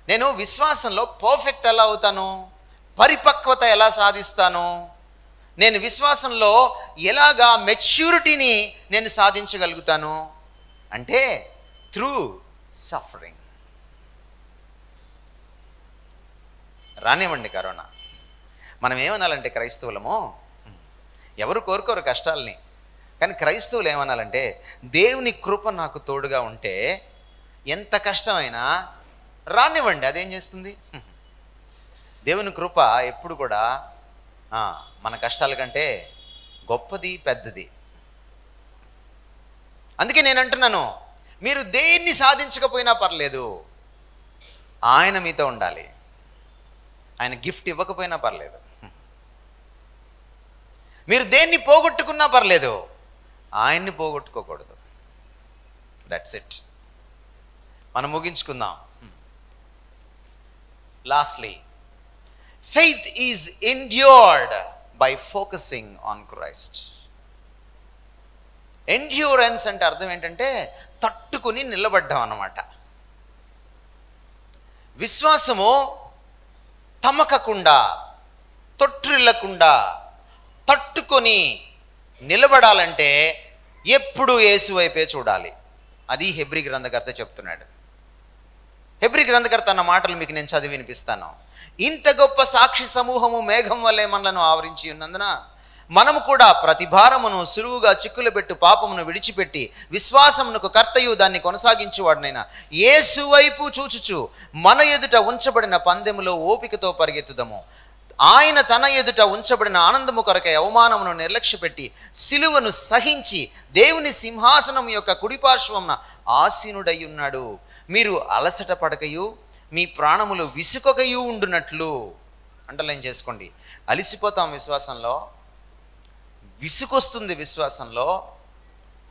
నేను విశ్వాసంలో పర్ఫెక్ట్ ఎలా అవుతాను? పరిపక్వత ఎలా సాధిస్తాను? నేను విశ్వాసంలో ఎలాగా మెచ్యూరిటీని నేను సాధించగలుగుతాను అంటే త్రూ సఫరింగ్. రానివ్వండి కరోనా. మనం ఏమనాలంటే క్రైస్తవులము, ఎవరు కోరుకోరు కష్టాలని, కానీ క్రైస్తవులు ఏమనాలంటే దేవుని కృప నాకు తోడుగా ఉంటే ఎంత కష్టమైనా రానివ్వండి. అదేం చేస్తుంది? దేవుని కృప ఎప్పుడు కూడా మన కష్టాల కంటే గొప్పది, పెద్దది. అందుకే నేను అంటున్నాను, మీరు దేన్ని సాధించకపోయినా పర్లేదు, ఆయన మీతో ఉండాలి. ఆయన గిఫ్ట్ ఇవ్వకపోయినా పర్లేదు, మీరు దేన్ని పోగొట్టుకున్నా పర్లేదు, ఆయన్ని పోగొట్టుకోకూడదు. That's it. మనం ముగించుకుందాం. Lastly, faith is endured by focusing on Christ. Endurance అంటే అర్థం ఏంటంటే తట్టుకుని నిలబడ్డం అన్నమాట. విశ్వాసము తమకకుండా, తొట్టిల్లకుండా తట్టుకొని నిలబడాలంటే ఎప్పుడు యేసు వైపే చూడాలి. అది హెబ్రీ గ్రంథకర్త చెప్తున్నాడు. హెబ్రీ గ్రంథకర్త అన్న మాటలు మీకు నేను చదివి వినిపిస్తాను. ఇంత గొప్ప సాక్షి సమూహము మేఘం వల్లే మనలను ఆవరించి ఉన్నందున మనము కూడా ప్రతి భారమును సులువుగా చిక్కులు పెట్టు పాపమును విడిచిపెట్టి విశ్వాసమునకు కర్తయు దాన్ని కొనసాగించువాడినైనా యేసు వైపు చూచుచు మన ఎదుట ఉంచబడిన పందెములో ఓపికతో పరిగెత్తుదము. ఆయన తన ఎదుట ఉంచబడిన ఆనందము కొరకై అవమానమును నిర్లక్ష్యపెట్టి సిలువను సహించి దేవుని సింహాసనం యొక్క కుడిపార్శ్వమున ఆసీనుడై ఉన్నాడు. మీరు అలసట పడకయు మీ ప్రాణములు విసుకొకయు ఉండునట్లు. అండర్లైన్ చేసుకోండి. అలిసిపోతాం విశ్వాసంలో, విసుకొస్తుంది విశ్వాసంలో.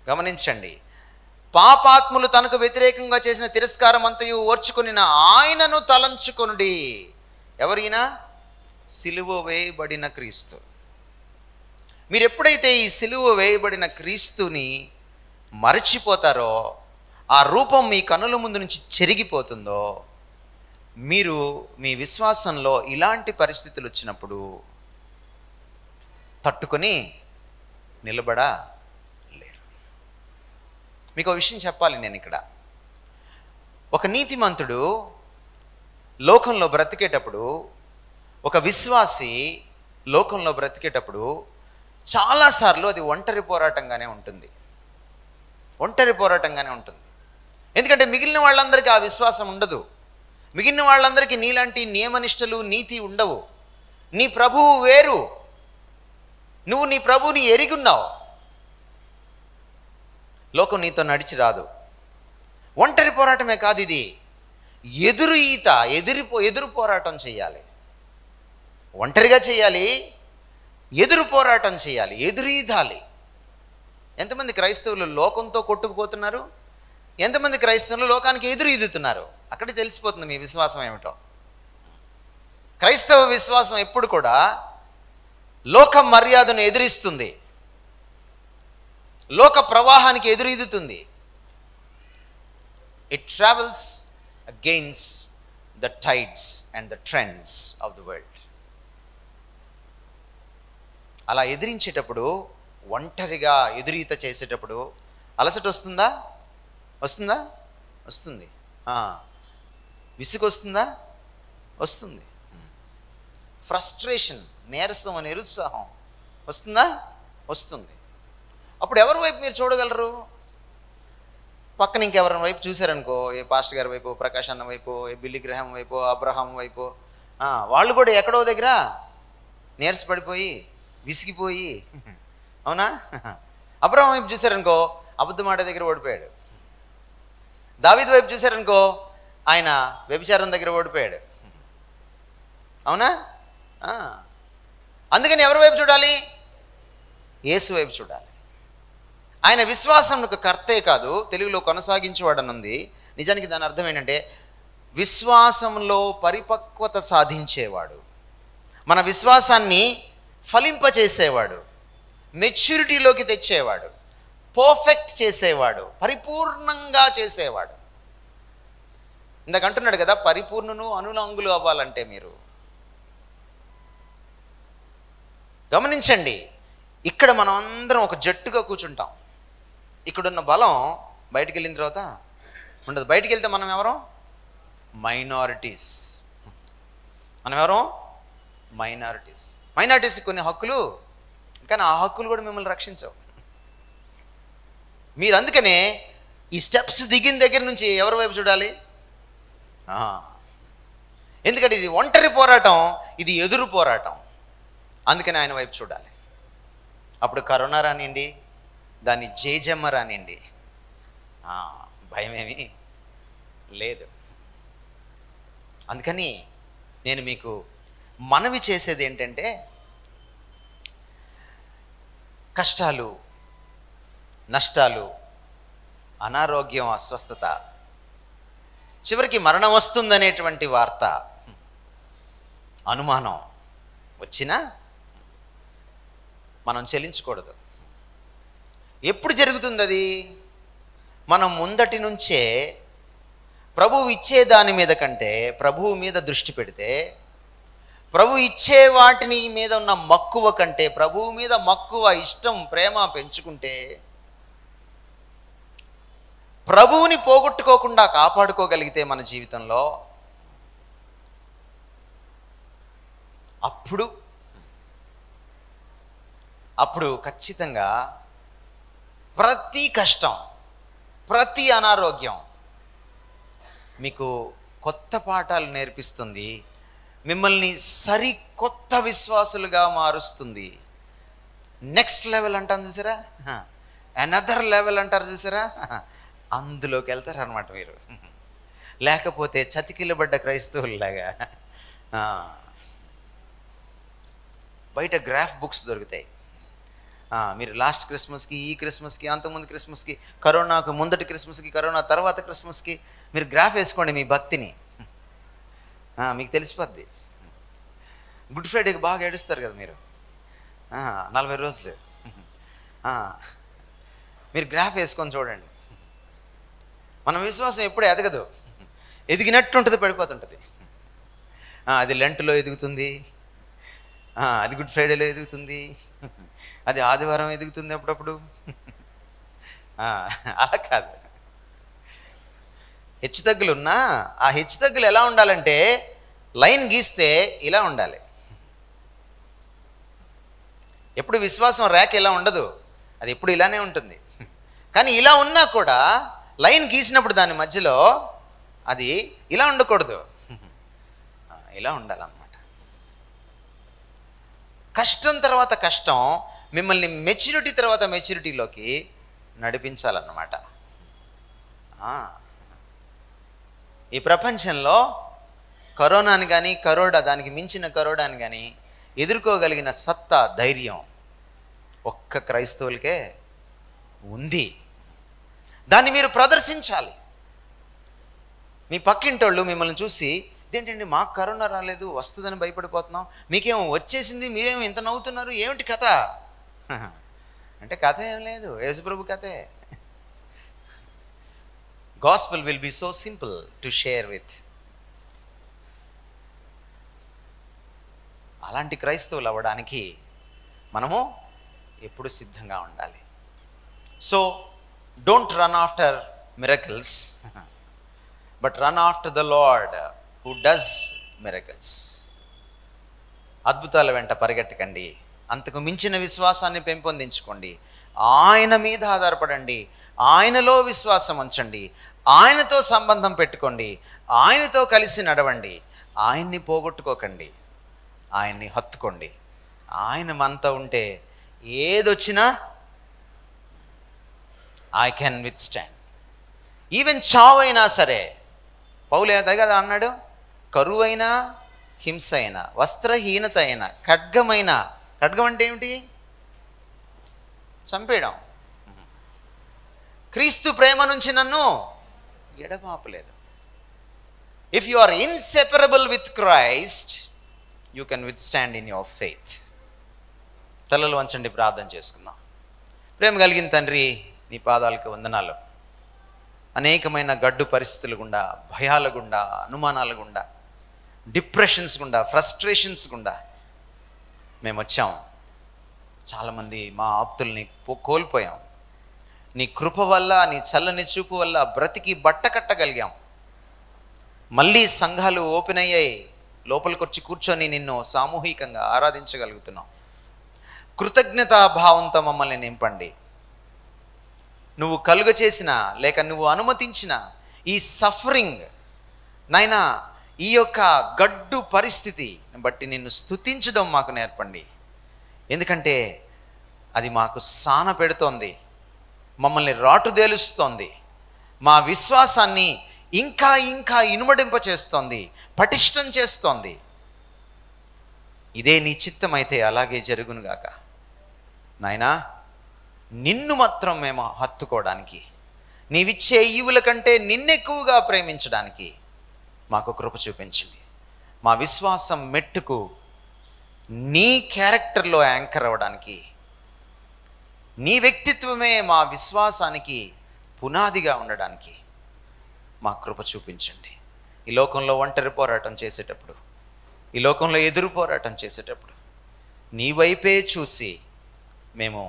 గమనించండి, పాపాత్ములు తనకు వ్యతిరేకంగా చేసిన తిరస్కారం అంతయు ఓర్చుకొనిన ఆయనను తలంచుకొనుడి. ఎవరైనా? సిలువ వేయబడిన క్రీస్తు. మీరు ఎప్పుడైతే ఈ సిలువ వేయబడిన క్రీస్తుని మరచిపోతారో, ఆ రూపం మీ కన్నుల ముందు నుంచి చెరిగిపోతుందో, మీరు మీ విశ్వాసంలో ఇలాంటి పరిస్థితులు వచ్చినప్పుడు తట్టుకొని నిలబడలేరు. మీకు ఒక విషయం చెప్పాలి నేను ఇక్కడ. ఒక నీతిమంతుడు లోకంలో బ్రతికేటప్పుడు, ఒక విశ్వాసి లోకంలో బ్రతికేటప్పుడు చాలాసార్లు అది ఒంటరి పోరాటంగానే ఉంటుంది. ఒంటరి పోరాటంగానే ఉంటుంది. ఎందుకంటే మిగిలిన వాళ్ళందరికీ ఆ విశ్వాసం ఉండదు. మిగిలిన వాళ్ళందరికీ నీలాంటి నియమనిష్టలు, నీతి ఉండవు. నీ ప్రభువు వేరు. నువ్వు నీ ప్రభువుని ఎరిగున్నావు. లోకం నీతో నడిచి రాదు. ఒంటరి పోరాటమే కాదు ఇది, ఎదురు ఈత, ఎదురు పోరాటం చేయాలి. ఒంటరిగా చేయాలి, ఎదురు పోరాటం చేయాలి, ఎదురు ఈదాలి. ఎంతమంది క్రైస్తవులు లోకంతో కొట్టుకుపోతున్నారు? ఎంతమంది క్రైస్తవులు లోకానికి ఎదురు ఈదుతున్నారు? అక్కడే తెలిసిపోతుంది మీ విశ్వాసం ఏమిటో. క్రైస్తవ విశ్వాసం ఎప్పుడు కూడా లోక మర్యాదను ఎదిరిస్తుంది, లోక ప్రవాహానికి ఎదురీదుతుంది. It travels against the tides and the trends of the world. అలా ఎదిరించేటప్పుడు, ఒంటరిగా ఎదురీత చేసేటప్పుడు అలసట వస్తుందా? వస్తుందా? వస్తుంది. విసుగు వస్తుందా? వస్తుంది. ఫ్రస్ట్రేషన్, నీరసం, నిరుత్సాహం వస్తుందా? వస్తుంది. అప్పుడు ఎవరి వైపు మీరు చూడగలరు? పక్కన ఇంకెవరి వైపు చూశారనుకో, ఏ పాస్టర్ గారి వైపు, ప్రకాష్ అన్న వైపు, ఏ బిల్లి గ్రహం వైపు, అబ్రహాం వైపు, వాళ్ళు కూడా ఎక్కడో దగ్గర నీరసపడిపోయి విసిగిపోయి, అవునా? అబ్రహాం వైపు చూశారనుకో, అబద్ధం ఆడే దగ్గర ఓడిపోయాడు. దావీదు వైపు చూశారనుకో, ఆయన వ్యభిచారం దగ్గర ఓడిపోయాడు. అవునా? అందుకని ఎవరి వైపు చూడాలి? యేసు వైపు చూడాలి. ఆయన విశ్వాసంకు కర్తే కాదు, తెలుగులో కొనసాగించేవాడనుంది. నిజానికి దాని అర్థం ఏంటంటే విశ్వాసంలో పరిపక్వత సాధించేవాడు, మన విశ్వాసాన్ని ఫలింపచేసేవాడు, మెచ్యూరిటీలోకి తెచ్చేవాడు, పర్ఫెక్ట్ చేసేవాడు, పరిపూర్ణంగా చేసేవాడు. ఇందాక అంటున్నాడు కదా, పరిపూర్ణను అనులంగులు అవ్వాలంటే మీరు గమనించండి. ఇక్కడ మనం అందరం ఒక జట్టుగా కూర్చుంటాం. ఇక్కడున్న బలం బయటికి వెళ్ళిన తర్వాత ఉండదు. బయటికి వెళ్తే మనం ఎవరం? మైనారిటీస్. మనం ఎవరం? మైనారిటీస్. మైనారిటీస్కి కొన్ని హక్కులు, కానీ ఆ హక్కులు కూడా మిమ్మల్ని రక్షించవు. మీరు అందుకనే ఈ స్టెప్స్ దిగిన దగ్గర నుంచి ఎవరి వైపు చూడాలి? ఎందుకంటే ఇది ఒంటరి పోరాటం, ఇది ఎదురు పోరాటం. అందుకని ఆయన వైపు చూడాలి. అప్పుడు కరోనా రానివ్వండి, దాన్ని జేజమ్మ రానివ్వండి, భయమేమీ లేదు. అందుకని నేను మీకు మనవి చేసేది ఏంటంటే, కష్టాలు, నష్టాలు, అనారోగ్యం, అస్వస్థత, చివరికి మరణం వస్తుందనేటువంటి వార్త, అనుమానం వచ్చినా మనం చెల్లించకూడదు. ఎప్పుడు జరుగుతుంది అది? మనం ముందటి నుంచే ప్రభువు ఇచ్చే దాని మీద కంటే ప్రభువు మీద దృష్టి పెడితే, ప్రభు ఇచ్చే వాటిని మీద ఉన్న మక్కువ కంటే ప్రభువు మీద మక్కువ, ఇష్టం, ప్రేమ పెంచుకుంటే, ప్రభువుని పోగొట్టుకోకుండా కాపాడుకోగలిగితే మన జీవితంలో, అప్పుడు ఖచ్చితంగా ప్రతి కష్టం, ప్రతి అనారోగ్యం మీకు కొత్త పాఠాలు నేర్పిస్తుంది, మిమ్మల్ని సరికొత్త విశ్వాసులుగా మారుస్తుంది. నెక్స్ట్ లెవెల్ అంటాను చూసారా, అనదర్ లెవెల్ అంటారు చూసారా, అందులోకి వెళ్తారు అన్నమాట మీరు. లేకపోతే చతికిలబడ్డ క్రైస్తవుల్లాగా బయట గ్రాఫ్ బుక్స్ దొరుకుతాయి. మీరు లాస్ట్ క్రిస్మస్కి, ఈ క్రిస్మస్కి, అంతకుముందు క్రిస్మస్కి, కరోనాకు ముందటి క్రిస్మస్కి, కరోనా తర్వాత క్రిస్మస్కి మీరు గ్రాఫ్ వేసుకోండి మీ భక్తిని. మీకు తెలిసిపోద్ది. గుడ్ ఫ్రైడేకి బాగా ఏడుస్తారు కదా మీరు, 40 రోజులు. మీరు గ్రాఫ్ వేసుకొని చూడండి. మన విశ్వాసం ఎప్పుడు ఎదగదు, ఎదిగినట్టు ఉంటుంది, పడిపోతుంటుంది. అది లెంట్లో ఎదుగుతుంది, అది గుడ్ ఫ్రైడేలో ఎదుగుతుంది, అది ఆదివారం ఎదుగుతుంది అప్పుడప్పుడు. అలా కాదు. హెచ్చుతగ్గులున్నా ఆ హెచ్చుతగ్గులు ఎలా ఉండాలంటే లైన్ గీస్తే ఇలా ఉండాలి. ఎప్పుడు విశ్వాసం రేఖ ఇలా ఉండదు, అది ఎప్పుడు ఇలానే ఉంటుంది. కానీ ఇలా ఉన్నా కూడా లైన్ గీసినప్పుడు దాని మధ్యలో అది ఇలా ఉండకూడదు, ఇలా ఉండాలన్నమాట. కష్టం తర్వాత కష్టం మిమ్మల్ని మెచ్యూరిటీ తర్వాత మెచ్యూరిటీలోకి నడిపించాలన్నమాట. ఈ ప్రపంచంలో కరోనాని కానీ, దానికి మించిన కరోనాని కానీ ఎదుర్కోగలిగిన సత్తా, ధైర్యం ఒక్క క్రైస్తవులకే ఉంది. దాన్ని మీరు ప్రదర్శించాలి. మీ పక్కింటోళ్ళు మిమ్మల్ని చూసి, ఇదేంటండి మాకు కరోనా రాలేదు, వస్తుందని భయపడిపోతున్నాం, మీకేమో వచ్చేసింది, మీరేమో ఇంత నవ్వుతున్నారు, ఏమిటి కథ అంటే కథ ఏం లేదు, యేసుప్రభు కథే. Gospel will be so simple to share with. అలాంటి క్రైస్తవులు అవ్వడానికి మనము ఎప్పుడు సిద్ధంగా ఉండాలి. So don't run after miracles, but run after the lord who does miracles. అద్భుతాల వెంట పరిగెట్టకండి, అంతకు మించిన విశ్వాసాన్ని పెంపొందించుకోండి. ఆయన మీద ఆధారపడండి, ఆయనలో విశ్వాసం ఉంచండి, ఆయనతో సంబంధం పెట్టుకోండి, ఆయనతో కలిసి నడవండి. ఆయన్ని పోగొట్టుకోకండి, ఆయన్ని హత్తుకోండి. ఆయన మనతో ఉంటే ఏదొచ్చినా I can withstand. Even చావైనా సరే, పౌలు కదా అన్నాడు, కరువైనా, హింస అయినా, వస్త్రహీనత అయినా, ఖడ్గమైనా. ఖడ్గం అంటే ఏమిటి? చంపేయడం. క్రీస్తు ప్రేమ నుంచి నన్ను ఎడబాపలేదు. If you are inseparable with Christ, you can withstand in your faith. తలలు వంచండి, ప్రార్థన చేసుకుందాం. ప్రేమ కలిగిన తండ్రి, నీ పాదాలకు వందనాలు. అనేకమైన గడ్డు పరిస్థితులు గుండా, భయాల గుండా, అనుమానాల గుండా, డిప్రెషన్స్ గుండా, ఫ్రస్ట్రేషన్స్ గుండా మేము వచ్చాం. చాలామంది మా ఆప్తుల్ని కోల్పోయాం. నీ కృప వల్ల, నీ చల్లని చూపు వల్ల బ్రతికి బట్ట కట్టగలిగాం. మళ్ళీ సంఘాలు ఓపెన్ అయ్యాయి, లోపలికి వచ్చి కూర్చొని నిన్ను సామూహికంగా ఆరాధించగలుగుతున్నాం. కృతజ్ఞతాభావంతో మమ్మల్ని నింపండి. నువ్వు కలుగ చేసిన, లేక నువ్వు అనుమతించిన ఈ సఫరింగ్ నాయనా, ఈ యొక్క గడ్డు పరిస్థితి బట్టి నిన్ను స్తుతించడం మాకు నేర్పండి. ఎందుకంటే అది మాకు సాన పెడుతోంది, మమ్మల్ని రాటుదేలుస్తోంది, మా విశ్వాసాన్ని ఇంకా ఇంకా ఇనుమడింప చేస్తోంది, పటిష్టం చేస్తోంది. ఇదే నీ చిత్తమైతే అలాగే జరుగునుగాక. నాయనా, నిన్ను మాత్రం మేము హత్తుకోవడానికి, నీవిచ్చే ఈవుల కంటే నిన్నెక్కువగా ప్రేమించడానికి మాకు కృప చూపించండి. మా విశ్వాసం మెట్టుకు నీ క్యారెక్టర్లో యాంకర్ అవ్వడానికి, నీ వ్యక్తిత్వమే మా విశ్వాసానికి పునాదిగా ఉండడానికి మా కృప చూపించండి. ఈ లోకంలో ఒంటరి పోరాటం చేసేటప్పుడు, ఈ లోకంలో ఎదురు పోరాటం చేసేటప్పుడు నీ వైపే చూసి మేము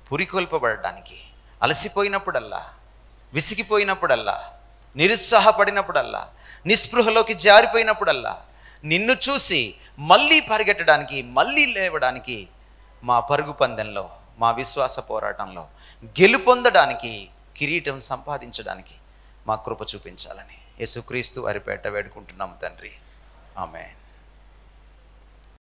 పురికొల్పబడడానికి, అలసిపోయినప్పుడల్లా, విసిగిపోయినప్పుడల్లా, నిరుత్సాహపడినప్పుడల్లా, నిస్పృహలోకి జారిపోయినప్పుడల్లా నిన్ను చూసి మళ్ళీ పరిగెట్టడానికి, మళ్ళీ లేవడానికి, మా పరుగు పందెంలో, మా విశ్వాస పోరాటంలో గెలుపొందడానికి, కిరీటం సంపాదించడానికి మా కృప చూపించాలని యేసుక్రీస్తు వారి పేట వేడుకుంటున్నాము తండ్రి. ఆమేన్.